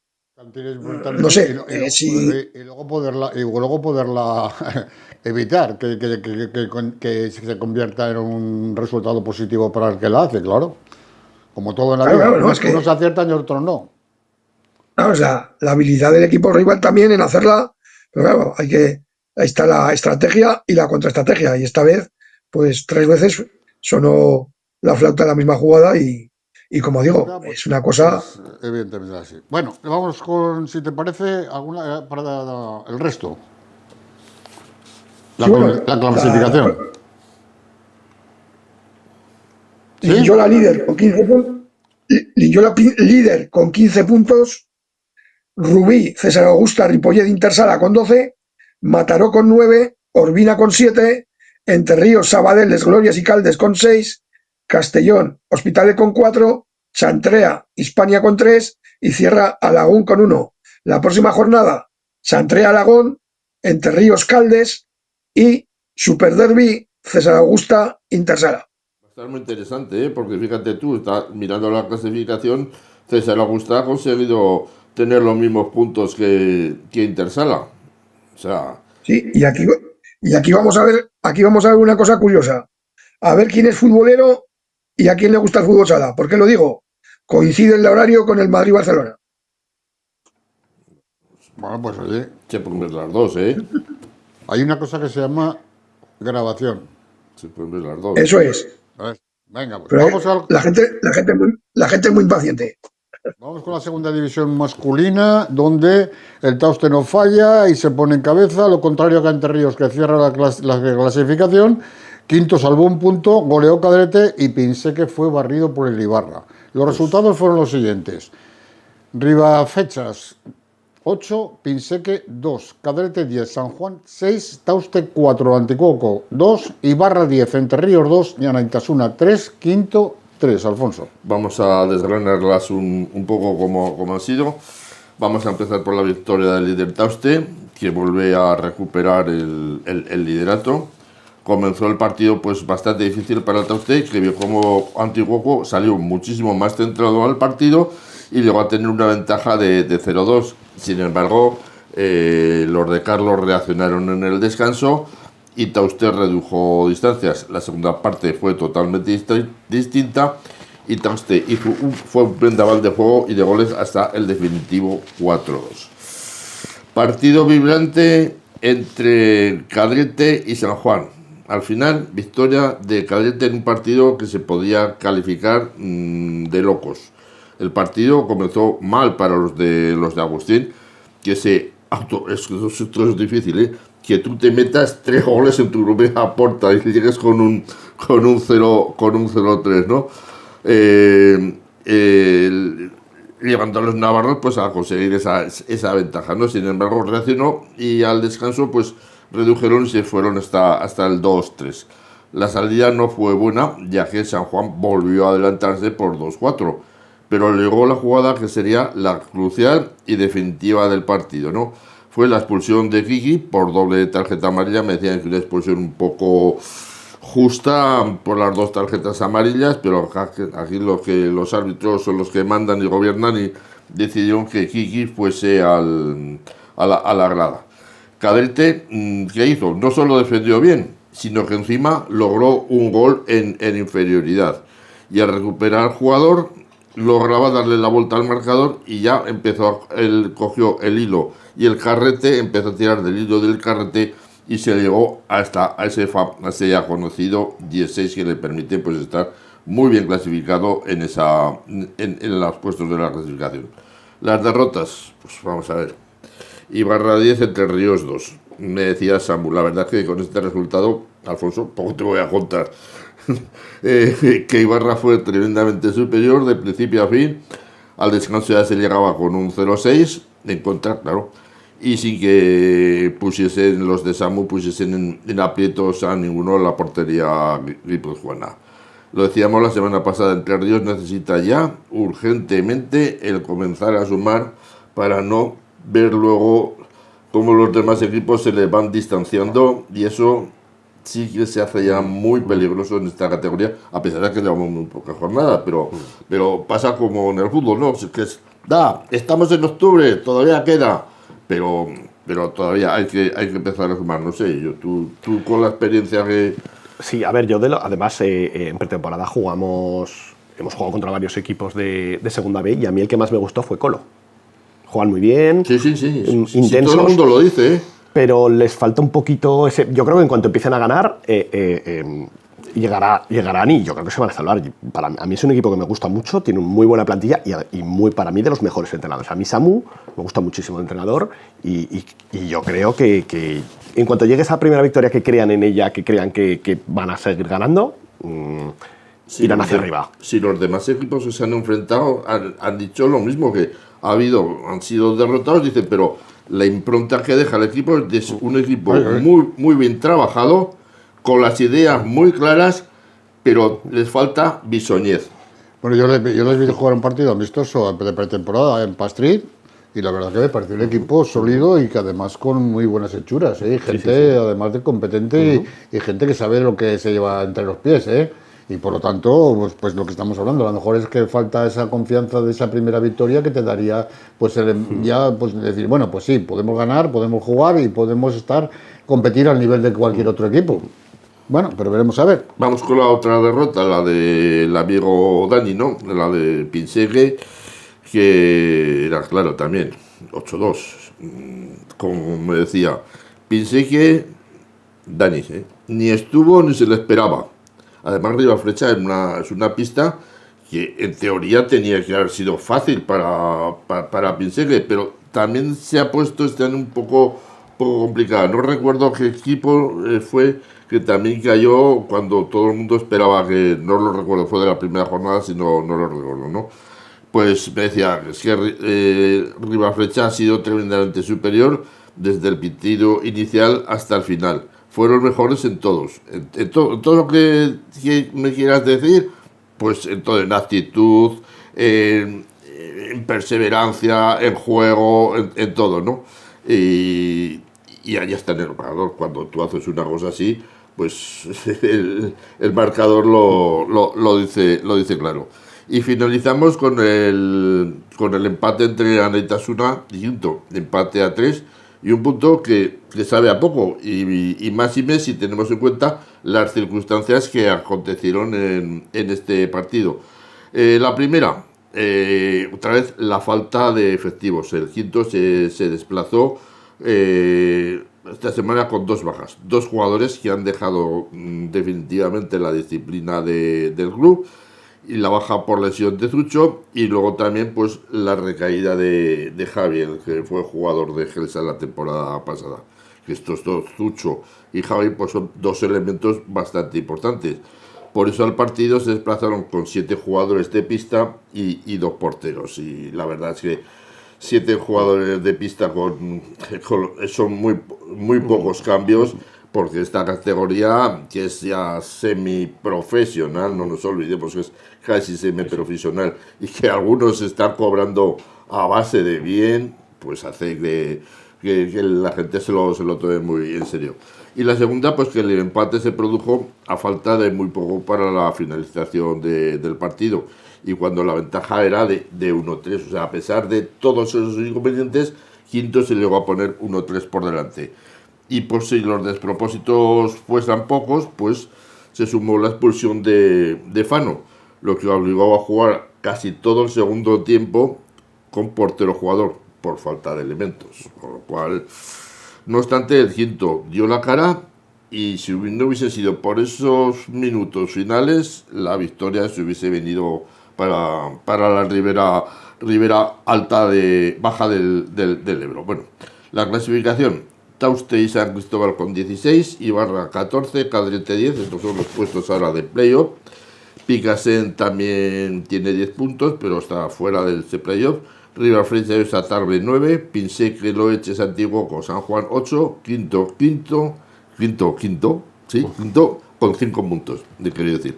Speaker 3: No sé,
Speaker 1: y luego poderla evitar, que se convierta en un resultado positivo para el que la hace, claro. Como todo en la vida.
Speaker 3: Claro, es que
Speaker 1: unos aciertan y otros no.
Speaker 3: Claro, o sea, la habilidad del equipo rival también en hacerla, pero claro, ahí está la estrategia y la contraestrategia. Y esta vez, pues 3 veces sonó la flauta en la misma jugada y como digo, es una cosa.
Speaker 1: Evidentemente así. Bueno, vamos con, si te parece, alguna para el resto. La clasificación.
Speaker 3: Linyola líder con 15 puntos. Linyola líder con 15 puntos. Rubí, César Augusta, Ripollet, Intersala con 12. Mataró con 9. Orbina con 7. Entre Ríos, Sabadell, Les Glorias y Caldes con 6. Castellón, Hospitalet con 4. Chantrea, Hispania con 3. Y cierra Alagón con 1. La próxima jornada, Chantrea, Alagón, Entre Ríos, Caldes y Superderby, César Augusta, Intersala.
Speaker 2: Va a estar muy interesante, porque fíjate tú, estás mirando la clasificación, César Augusta ha conseguido tener los mismos puntos que Intersala. O sea.
Speaker 3: Sí, y aquí vamos a ver una cosa curiosa. A ver quién es futbolero y a quién le gusta el fútbol sala. ¿Por qué lo digo? Coincide el horario con el Madrid-Barcelona.
Speaker 1: Bueno, pues oye.
Speaker 2: Se pueden ver las dos, ¿eh?
Speaker 1: Hay una cosa que se llama grabación.
Speaker 2: Se pueden ver las dos.
Speaker 3: Eso es.
Speaker 1: Venga, pues
Speaker 3: pero
Speaker 1: vamos a...
Speaker 3: la gente es muy impaciente.
Speaker 1: Vamos con la segunda división masculina, donde el Tauste no falla y se pone en cabeza, lo contrario que Entre Ríos, que cierra la clasificación. Quinto salvó un punto, goleó Cadrete y Pinseque fue barrido por el Ibarra. Los resultados fueron los siguientes. Ribafechas 8, Pinseque 2, Cadrete 10, San Juan 6, Tauste 4, Anticuoco 2, Ibarra 10, Entre Ríos 2 y Anaitasuna 3, quinto 3, Alfonso.
Speaker 2: Vamos a desgranarlas un poco como han sido. Vamos a empezar por la victoria del líder Tauste, que vuelve a recuperar el liderato. Comenzó el partido pues bastante difícil para el Tauste, que vio como Antiguoco salió muchísimo más centrado al partido y llegó a tener una ventaja de 0-2. Sin embargo, los de Carlos reaccionaron en el descanso y Tauste redujo distancias. La segunda parte fue totalmente distinta y Tauste fue un vendaval de juego y de goles hasta el definitivo 4-2. Partido vibrante entre Cadrete y San Juan. Al final, victoria de Cadrete en un partido que se podía calificar de locos. El partido comenzó mal para los de Agustín, que esto es difícil, que tú te metas 3 goles en tu propia puerta y llegues con un 0-3, ¿no? Llegando a los navarros pues a conseguir esa ventaja, ¿no? Sin embargo reaccionó y al descanso pues redujeron y se fueron hasta el 2-3. La salida no fue buena, ya que San Juan volvió a adelantarse por 2-4, pero llegó la jugada que sería la crucial y definitiva del partido, ¿no? Fue la expulsión de Kiki por doble tarjeta amarilla. Me decían que una expulsión un poco justa por las 2 tarjetas amarillas, pero aquí los árbitros son los que mandan y gobiernan y decidieron que Kiki fuese a la grada. Cadete, ¿qué hizo? No solo defendió bien, sino que encima logró un gol en inferioridad. Y al recuperar el jugador, lograba darle la vuelta al marcador y ya cogió el hilo y el carrete, empezó a tirar del hilo del carrete y se llegó a ese ya conocido 16 que le permite pues estar muy bien clasificado en los puestos de la clasificación. Las derrotas, pues vamos a ver. Ibarra 10, Entre Ríos 2. Me decía Samu, la verdad es que con este resultado, Alfonso, poco te voy a contar. Que Ibarra fue tremendamente superior de principio a fin. Al descanso ya se llegaba con un 0-6 en contra, claro, y sin que los de Samu pusiesen en aprietos a ninguno la portería guipuzcoana. Lo decíamos la semana pasada, Entre Ríos necesita ya urgentemente el comenzar a sumar para no ver luego cómo los demás equipos se les van distanciando, y eso sí que se hace ya muy peligroso en esta categoría, a pesar de que llevamos muy pocas jornadas, pero pasa como en el fútbol, ¿no? Estamos en octubre, todavía queda, pero todavía hay que empezar a sumar, no sé, tú con la experiencia que...
Speaker 4: Sí, a ver, además en pretemporada hemos jugado contra varios equipos de Segunda B, y a mí el que más me gustó fue Colo. Juegan muy bien,
Speaker 2: sí,
Speaker 4: intensos.
Speaker 2: Sí, todo el mundo lo dice, ¿eh?
Speaker 4: Pero les falta un poquito ese... Yo creo que en cuanto empiecen a ganar, llegarán y yo creo que se van a salvar. A mí es un equipo que me gusta mucho, tiene una muy buena plantilla y para mí de los mejores entrenadores. A mí Samu me gusta muchísimo el entrenador y yo creo que en cuanto llegue esa primera victoria, que crean en ella, que crean que van a seguir ganando, irán hacia arriba.
Speaker 2: Si los demás equipos que se han enfrentado han dicho lo mismo, que han sido derrotados, dicen, pero la impronta que deja el equipo es un equipo muy, muy bien trabajado, con las ideas muy claras, pero les falta bisoñez.
Speaker 1: Bueno, yo les vi jugar un partido amistoso de pretemporada en Pastrit, y la verdad que me pareció un equipo sólido y que además con muy buenas hechuras, ¿eh? Gente además de competente y gente que sabe lo que se lleva entre los pies, ¿eh? Y por lo tanto, pues lo que estamos hablando, a lo mejor es que falta esa confianza de esa primera victoria que te daría, pues decir, bueno, pues sí, podemos ganar, podemos jugar y podemos competir al nivel de cualquier otro equipo. Bueno, pero veremos a ver.
Speaker 2: Vamos con la otra derrota, la del amigo Dani, ¿no? La de Pinsegue, que era, claro, también 8-2. Como me decía, Pinsegue, Dani, ni estuvo ni se le esperaba. Además, Ribaflecha es una pista que en teoría tenía que haber sido fácil para Pinsegue, pero también se ha puesto este año un poco complicada. No recuerdo qué equipo fue que también cayó cuando todo el mundo esperaba que, no lo recuerdo, fue de la primera jornada, si no lo recuerdo, ¿no? Pues me decía, es que Ribaflecha ha sido tremendamente superior desde el partido inicial hasta el final. Fueron mejores en todos. En todo lo que me quieras decir, pues en todo, en actitud, en perseverancia, en juego, en todo, ¿no? Y ahí está en el marcador. Cuando tú haces una cosa así, pues el marcador lo dice claro. Y finalizamos con el empate entre Anaitasuna y Quinto, empate a 3, y un punto que sabe a poco, y más si tenemos en cuenta las circunstancias que acontecieron en este partido. La primera, otra vez la falta de efectivos. El Quinto se desplazó esta semana con 2 bajas, 2 jugadores que han dejado definitivamente la disciplina del club, y la baja por lesión de Zucho, y luego también pues la recaída de Javier, que fue jugador de Gelsa la temporada pasada. Que estos dos, Zucho y Javi, pues son dos elementos bastante importantes. Por eso al partido se desplazaron con 7 jugadores de pista y 2 porteros. Y la verdad es que 7 jugadores de pista son muy pocos cambios, porque esta categoría, que es ya semiprofesional, no nos olvidemos que es casi semiprofesional, y que algunos están cobrando a base de bien, pues hace que la gente se lo tome muy en serio. Y la segunda, pues que el empate se produjo a falta de muy poco para la finalización del partido, y cuando la ventaja era de 1-3, o sea, a pesar de todos esos inconvenientes, Quinto se llegó a poner 1-3 por delante. Y por si los despropósitos fueran pocos, pues se sumó la expulsión de Fano, lo que obligó a jugar casi todo el segundo tiempo con portero jugador, por falta de elementos. Con lo cual, no obstante, el Quinto dio la cara, y si no hubiese sido por esos minutos finales, la victoria se hubiese venido para la ribera alta baja del Ebro. Bueno, la clasificación: Tauste y San Cristóbal con 16, Ibarra 14, Cadrete 10, estos son los puestos ahora de playoff. Picasen también tiene 10 puntos, pero está fuera del playoff. River Frente de Tarbe 9, Pinseque, Loeches, Antiguo con San Juan 8, Quinto con 5 puntos, quería decir.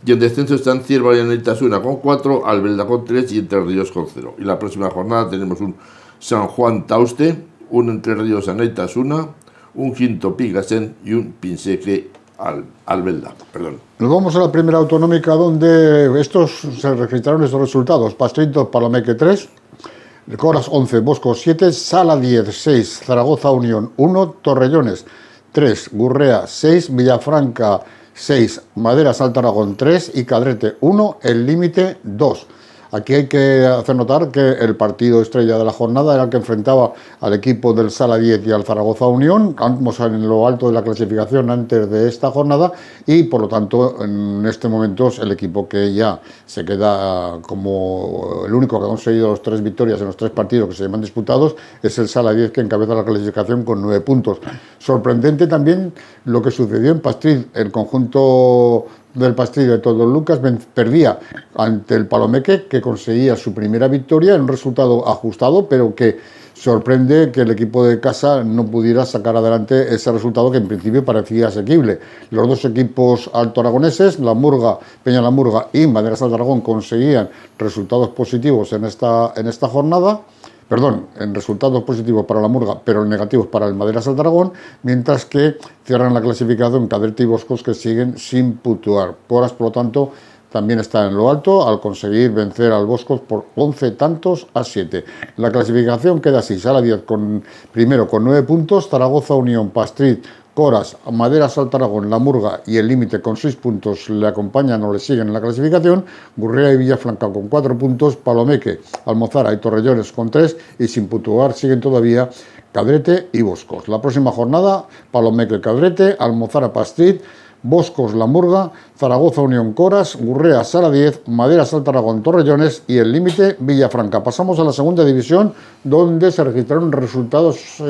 Speaker 2: Y en descenso están Cierva y Anaitasuna con 4, Albelda con 3 y Entre Ríos con 0. Y la próxima jornada tenemos un San Juan Tauste, un Entre Ríos Anaitasuna, un Quinto Picasen y un Pinseque Albelda. Perdón.
Speaker 1: Nos vamos a la primera autonómica, donde se registraron estos resultados: Pastrito 2, Palomeque 3, Coras 11, Bosco 7, Sala 10, 6, Zaragoza Unión 1, Torrellones 3, Gurrea 6, Villafranca 6, Madera Salta Aragón 3 y Cadrete 1, El Límite 2. Aquí hay que hacer notar que el partido estrella de la jornada era el que enfrentaba al equipo del Sala 10 y al Zaragoza Unión. Vamos en lo alto de la clasificación antes de esta jornada, y por lo tanto en este momento es el equipo que ya se queda como el único que ha conseguido las 3 victorias en los 3 partidos que se llevan disputados. Es el Sala 10, que encabeza la clasificación con 9 puntos. Sorprendente también lo que sucedió en Pastril. El conjunto del Pastril de Todos Lucas perdía ante el Palomeque, que conseguía su primera victoria en un resultado ajustado, pero que sorprende que el equipo de casa no pudiera sacar adelante ese resultado, que en principio parecía asequible. Los dos equipos altoaragoneses, La Murga, Peña La Murga y Madera Salta Aragón, conseguían resultados positivos en esta jornada. En resultados positivos para La Murga, pero negativos para el Madera Salta Aragón, mientras que cierran la clasificación Cadrete y Boscos, que siguen sin puntuar. Coras, por lo tanto, también está en lo alto al conseguir vencer al Boscos por 11 tantos a 7. La clasificación queda así: Sala 10 primero con 9 puntos, Zaragoza Unión, Pastril, Coras, Madera Salta Aragón, La Murga y El Límite con 6 puntos le acompañan o le siguen en la clasificación. Gurrea y Villafranca con 4 puntos, Palomeque, Almozara y Torrellones con 3, y sin puntuar siguen todavía Cadrete y Boscos. La próxima jornada: Palomeque, Cadrete, Almozara, Pastril, Boscos, La Murga, Zaragoza Unión, Coras, Gurrea, Sala 10, Madera Salta Aragón, Torrellones y El Límite, Villafranca. Pasamos a la segunda división, donde se registraron resultados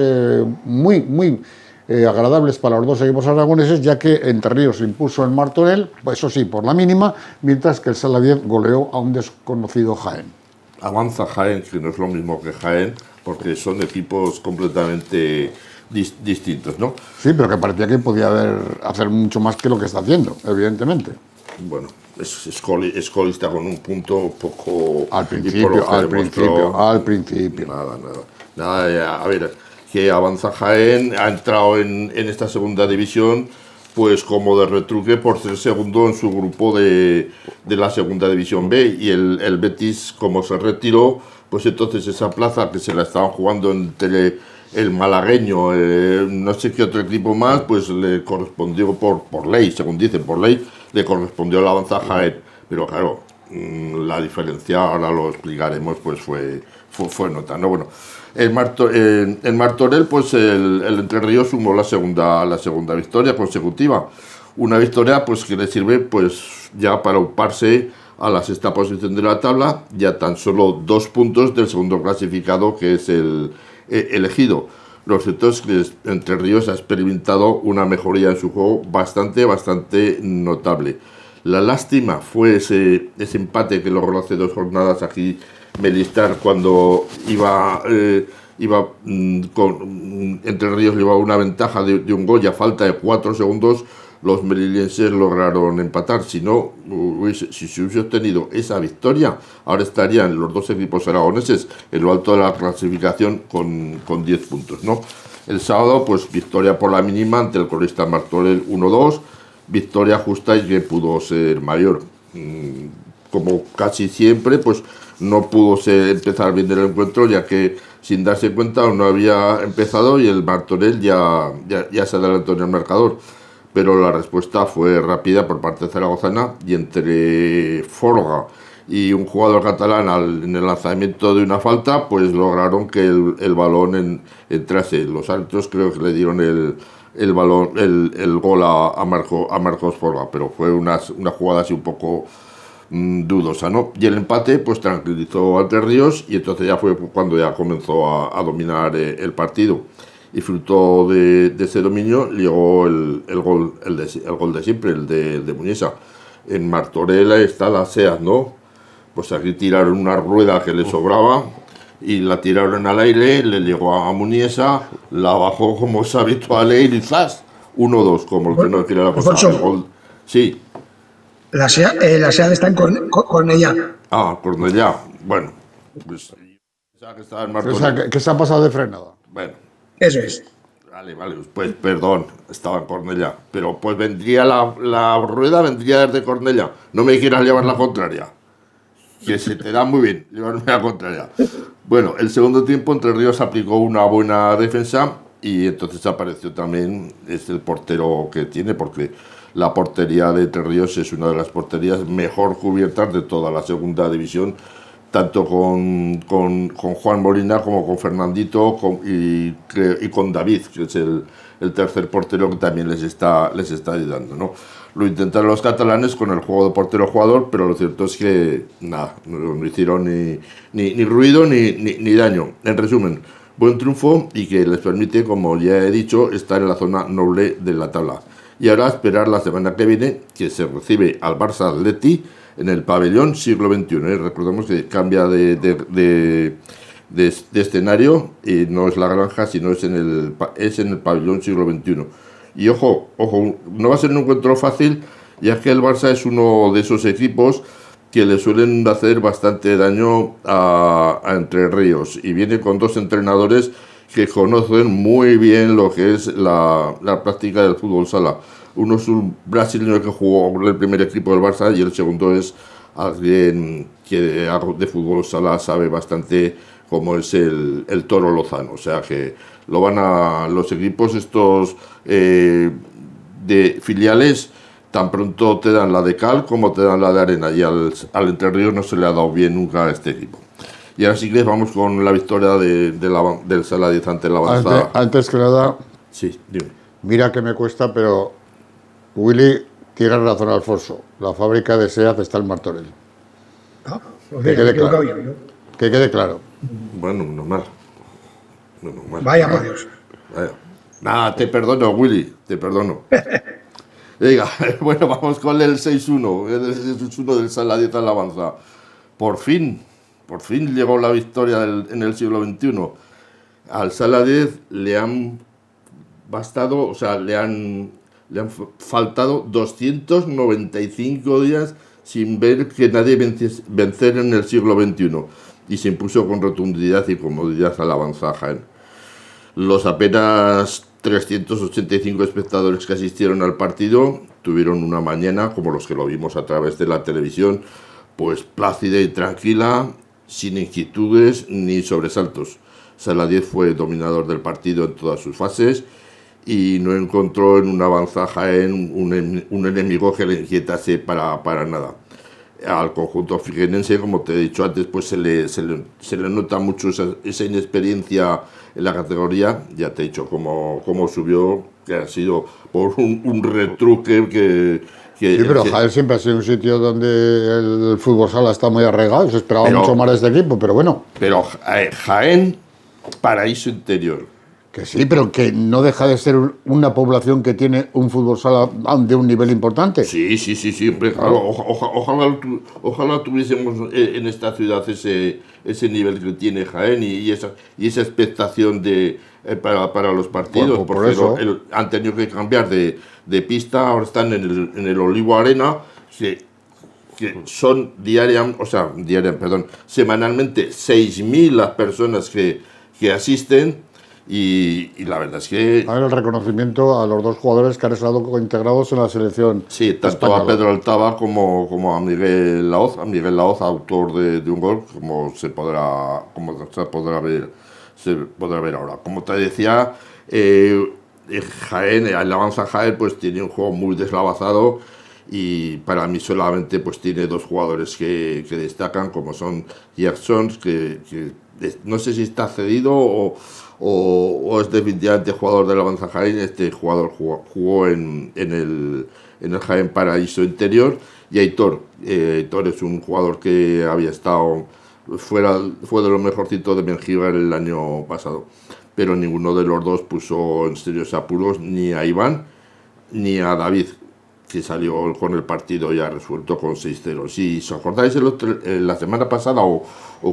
Speaker 1: muy agradables para los dos equipos aragoneses, ya que Entre Ríos impuso en Martorell, eso sí, por la mínima, mientras que el Sala 10 goleó a un desconocido Jaén.
Speaker 2: Avanza Jaén, que no es lo mismo que Jaén, porque son equipos completamente distintos, ¿no?
Speaker 1: Sí, pero que parecía que podía hacer mucho más que lo que está haciendo, evidentemente.
Speaker 2: Bueno, es colista con un punto poco...
Speaker 1: Al principio.
Speaker 2: Nada, a ver, que Avanza Jaén ha entrado en esta segunda división pues como de retruque por ser segundo en su grupo de la segunda división B, y el Betis, como se retiró, pues entonces esa plaza que se la estaban jugando entre el malagueño, no sé qué otro equipo más, pues le correspondió por ley, según dicen, por ley, le correspondió la Avanza Jaén. Pero claro, la diferencia, ahora lo explicaremos, pues fue nota, ¿no? Bueno, en Martorell, pues el Entre Ríos sumó la segunda victoria consecutiva. Una victoria pues que le sirve pues ya para uparse a la sexta posición de la tabla, ya tan solo 2 puntos del segundo clasificado, que es el elegido. Lo cierto es que Entre Ríos ha experimentado una mejoría en su juego bastante notable. La lástima fue ese empate que logró hace 2 jornadas aquí Melistar, cuando Entre Ríos llevaba una ventaja de un gol y a falta de 4 segundos los melillenses lograron empatar. Si no, si se hubiese obtenido esa victoria, ahora estarían los 2 equipos aragoneses en lo alto de la clasificación con 10 puntos, ¿no? El sábado, pues victoria por la mínima ante el colista Martorell 1-2, victoria justa y que pudo ser mayor. Como casi siempre, pues no pudo empezar bien el encuentro, ya que sin darse cuenta no había empezado y el Martorell ya se adelantó en el marcador. Pero la respuesta fue rápida por parte de zaragozana, y entre Forga y un jugador catalán en el lanzamiento de una falta, pues lograron que el balón entrase. Los árbitros creo que le dieron el gol a Marcos Forga, pero fue una jugada así un poco dudosa, ¿no? Y el empate pues tranquilizó a Entre Ríos, y entonces ya fue cuando ya comenzó a dominar el partido. Y fruto de ese dominio llegó el gol de siempre, el de Muniesa. En Martorell está la SEAT, ¿no? Pues aquí tiraron una rueda que le sobraba y la tiraron al aire, le llegó a Muniesa, la bajó como es habitual y ¡zas! 1-2, como el que no quiere la cosa. Sí.
Speaker 3: La SEAT está en Cornellá.
Speaker 2: Cornellá. Bueno, pues que estaba en Martorell.
Speaker 1: O sea, que se ha pasado de frenada.
Speaker 2: Bueno.
Speaker 3: Eso es.
Speaker 2: Vale, pues perdón, estaba en Cornellá. Pero pues vendría la rueda, vendría desde Cornellá. No me quieras llevar la contraria, que se te da muy bien llevarme la contraria. Bueno, el segundo tiempo Entre Ríos aplicó una buena defensa, y entonces apareció también el portero que tiene, porque la portería de Entre Ríos es una de las porterías mejor cubiertas de toda la segunda división, tanto con Juan Molina como con Fernandito y con David, que es el tercer portero que también les está ayudando, ¿no? Lo intentaron los catalanes con el juego de portero-jugador, pero lo cierto es que nada, no hicieron ni ruido ni daño. En resumen, buen triunfo, y que les permite, como ya he dicho, estar en la zona noble de la tabla. Y ahora esperar la semana que viene, que se recibe al Barça Atleti en el pabellón siglo XXI. Recordemos que cambia de escenario, y no es la Granja, sino es en el pabellón siglo XXI. Y ojo, no va a ser un encuentro fácil, ya que el Barça es uno de esos equipos que le suelen hacer bastante daño a Entre Ríos, y viene con 2 entrenadores que conocen muy bien lo que es la práctica del fútbol sala. Uno es un brasileño que jugó en el primer equipo del Barça, y el segundo es alguien que de fútbol sala sabe bastante, como es el Toro Lozano. O sea que los equipos estos de filiales tan pronto te dan la de cal como te dan la de arena, y al Entre Ríos no se le ha dado bien nunca a este equipo. Y ahora sí que vamos con la victoria del Saladez ante la avanzada.
Speaker 1: Antes que nada,
Speaker 2: sí, dime.
Speaker 1: Mira que me cuesta, pero Willy tiene razón, Alfonso. La fábrica de SEAT está en Martorell. Que quede claro.
Speaker 2: Bueno, normal.
Speaker 3: Vaya por Dios.
Speaker 2: Nada, te perdono, Willy, te perdono. Venga, bueno, vamos con el 6-1. El 6-1 del Saladez a la avanzada. Por fin llegó la victoria en el siglo XXI. Al Saladez le han faltado 295 días sin ver que nadie vencer en el siglo XXI, y se impuso con rotundidad y comodidad a la avanzada Jaén. Los apenas 385 espectadores que asistieron al partido tuvieron una mañana, como los que lo vimos a través de la televisión, pues plácida y tranquila, sin inquietudes ni sobresaltos. Saladez fue dominador del partido en todas sus fases, y no encontró en una avanzada Jaén un enemigo que le inquietase para nada. Al conjunto figueirense, como te he dicho antes, pues se le nota mucho esa inexperiencia en la categoría. Ya te he dicho cómo subió, que ha sido por un retruque
Speaker 1: Sí, pero Jaén siempre ha sido un sitio donde el fútbol sala está muy arraigado, se esperaba mucho más de este equipo, pero bueno.
Speaker 2: Pero Jaén, paraíso interior.
Speaker 1: Que sí, pero que no deja de ser una población que tiene un fútbol sala de un nivel importante.
Speaker 2: Sí, hombre, claro. Ojalá tuviésemos en esta ciudad ese nivel que tiene Jaén y esa expectación para los partidos.
Speaker 1: Por
Speaker 2: porque
Speaker 1: eso.
Speaker 2: Han tenido que cambiar de pista, ahora están en el Olivo Arena, que son semanalmente 6.000 las personas que asisten. Y la verdad es que...
Speaker 1: A ver, el reconocimiento a los dos jugadores que han estado integrados en la selección.
Speaker 2: Sí, tanto española. A Pedro Altaba como a Miguel Laoz. A Miguel Laoz, autor de un gol, como se podrá ver ahora. Como te decía, Jaén, el Avanza Jaén, pues tiene un juego muy deslavazado y para mí solamente pues tiene dos jugadores que destacan, como son Jackson, que no sé si está cedido o es definitivamente jugador del Avanza Jaén. Este jugador jugó en el Jaén Paraíso Interior, y Aitor. Aitor es un jugador que había estado fue de lo mejorcito de Mengíbar el año pasado, pero ninguno de los dos puso en serios apuros ni a Iván ni a David, que salió con el partido ya resuelto con 6-0. Si os acordáis la semana pasada o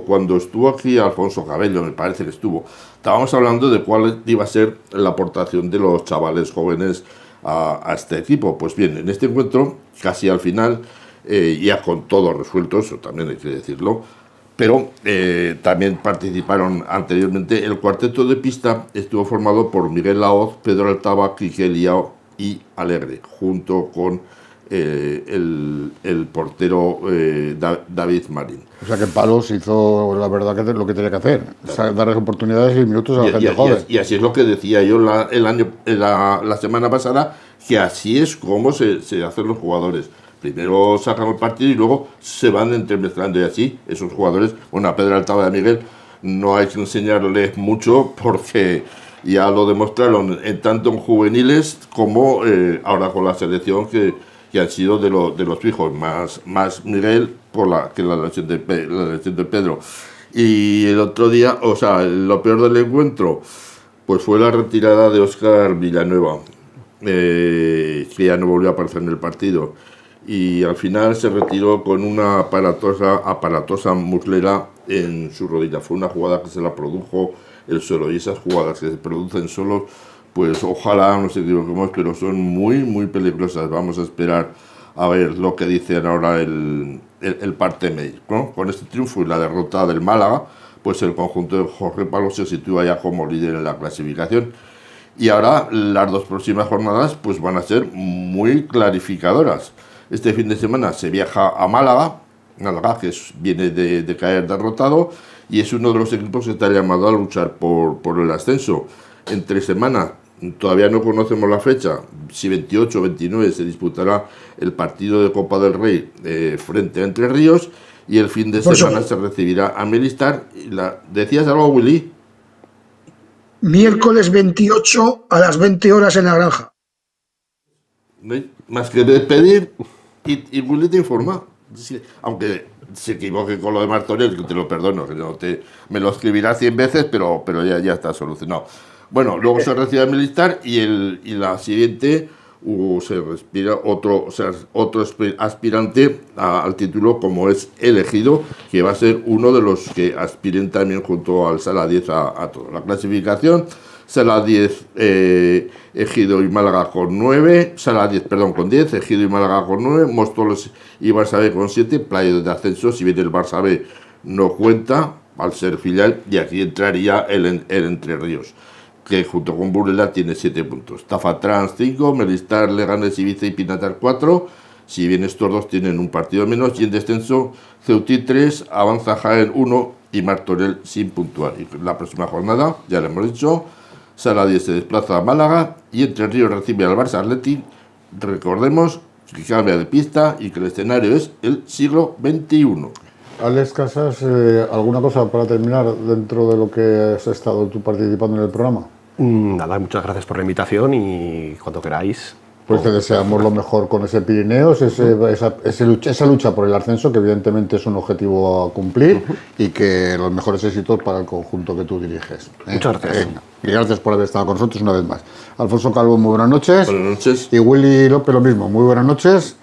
Speaker 2: cuando estuvo aquí Alfonso Cabello, me parece que estábamos hablando de cuál iba a ser la aportación de los chavales jóvenes a este equipo. Pues bien, en este encuentro, casi al final, ya con todo resuelto, eso también hay que decirlo, pero también participaron anteriormente. El cuarteto de pista estuvo formado por Miguel Laoz, Pedro Altaba, Quique Liao y Alegre, junto con el portero David Marín.
Speaker 1: O sea que Palos hizo, la verdad, que lo que tenía que hacer, darles oportunidades y minutos a la gente joven.
Speaker 2: Y así es lo que decía yo la semana pasada, que así es como se hacen los jugadores. Primero sacan el partido y luego se van entremezclando, y así esos jugadores, a Pedro Altaba y a Miguel no hay que enseñarles mucho, porque ya lo demostraron tanto en juveniles como ahora con la selección, que han sido de los fijos, más Miguel que la lesión de Pedro. Y el otro día, lo peor del encuentro, pues fue la retirada de Óscar Villanueva, que ya no volvió a aparecer en el partido. Y al final se retiró con una aparatosa muslera en su rodilla. Fue una jugada que se la produjo el suelo, y esas jugadas que se producen solos, pues ojalá nos equivoquemos, pero son muy, muy peligrosas. Vamos a esperar a ver lo que dicen ahora el parte médico, ¿no? Con este triunfo y la derrota del Málaga, pues el conjunto de Jorge Palos se sitúa ya como líder en la clasificación. Y ahora las dos próximas jornadas pues van a ser muy clarificadoras. Este fin de semana se viaja a Málaga, que viene de caer derrotado, y es uno de los equipos que está llamado a luchar por el ascenso. Entre semanas, todavía no conocemos la fecha, si 28 o 29 se disputará el partido de Copa del Rey frente a Entre Ríos, y el fin de semana se recibirá a Melistar. ¿Decías algo, Willy?
Speaker 3: Miércoles 28 a las 20 horas en la Granja.
Speaker 2: No hay más que despedir y Willy te informa. Sí, aunque se equivoque con lo de Martorell, que te lo perdono, que me lo escribirá 100 veces, pero ya está solucionado. Bueno, luego se recibe a Melistar y la siguiente se respira otro aspirante al título, como es Elegido, que va a ser uno de los que aspiren también junto al Sala 10 a todo. La clasificación: Sala 10, Ejido y Málaga con 9, Sala 10, perdón, con 10, Ejido y Málaga con 9, Móstoles y Barça B con 7, playoff de ascenso, si bien el Barça B no cuenta al ser filial, y aquí entraría el Entre Ríos, que junto con Burela tiene 7 puntos. Tafatrans 5, Melistar, Leganés, Ibiza y Pinatar 4, si bien estos dos tienen un partido menos, y en descenso Ceutí 3, Avanza Jaén 1 y Martorell sin puntuar. Y la próxima jornada, ya lo hemos dicho, Sala 10 se desplaza a Málaga y Entre Ríos recibe al Barça Athletic. Recordemos que cambia de pista y que el escenario es el siglo XXI.
Speaker 1: Alex Casas, ¿alguna cosa para terminar dentro de lo que has estado tú participando en el programa?
Speaker 4: Nada, muchas gracias por la invitación y cuando queráis
Speaker 1: Pues te deseamos lo mejor con ese Pirineos, esa lucha por el ascenso, que evidentemente es un objetivo a cumplir, y que los mejores éxitos para el conjunto que tú diriges.
Speaker 4: Muchas gracias.
Speaker 1: Y gracias por haber estado con nosotros una vez más. Alfonso Calvo, muy buenas noches.
Speaker 2: Buenas noches.
Speaker 1: Y Willy López, lo mismo, muy buenas noches.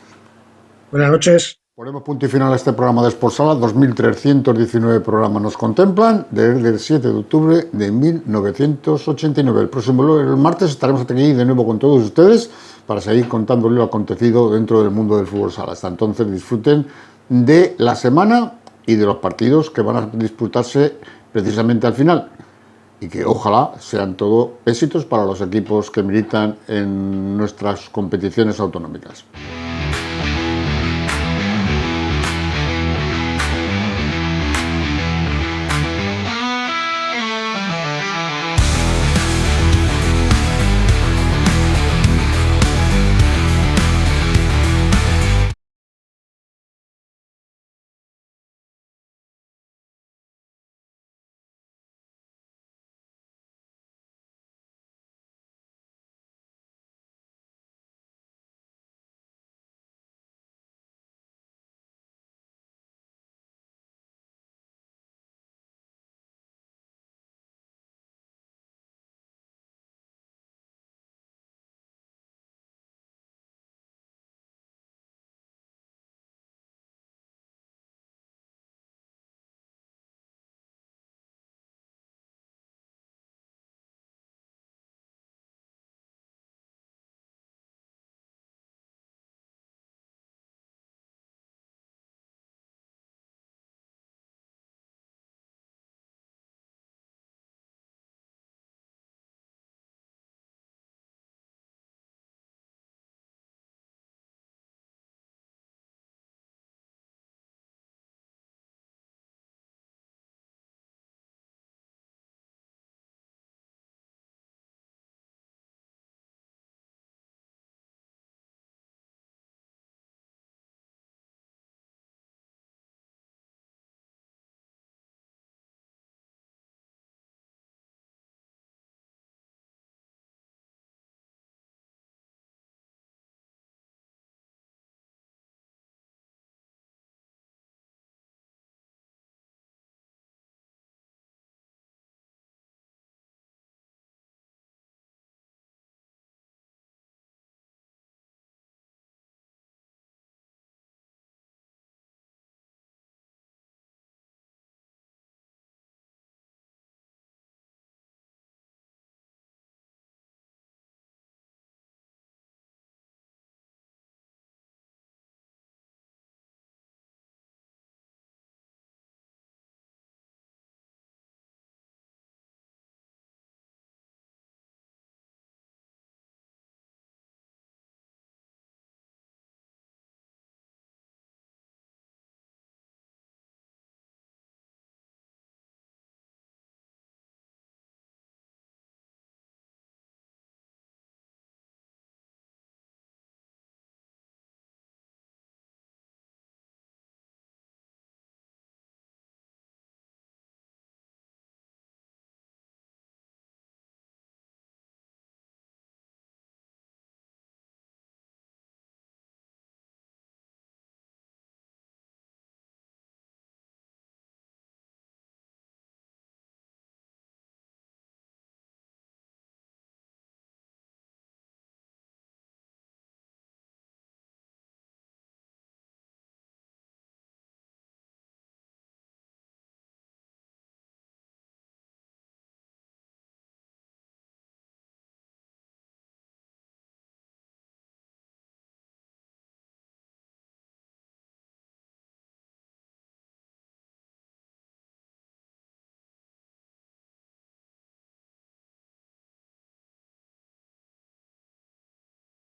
Speaker 3: Buenas noches.
Speaker 1: Ponemos punto y final a este programa de Sportsala. 2.319 programas nos contemplan desde el 7 de octubre de 1989. El próximo el martes estaremos aquí de nuevo con todos ustedes para seguir contándole lo acontecido dentro del mundo del fútbol sala. Hasta entonces disfruten de la semana y de los partidos que van a disputarse precisamente al final, y que ojalá sean todo éxitos para los equipos que militan en nuestras competiciones autonómicas.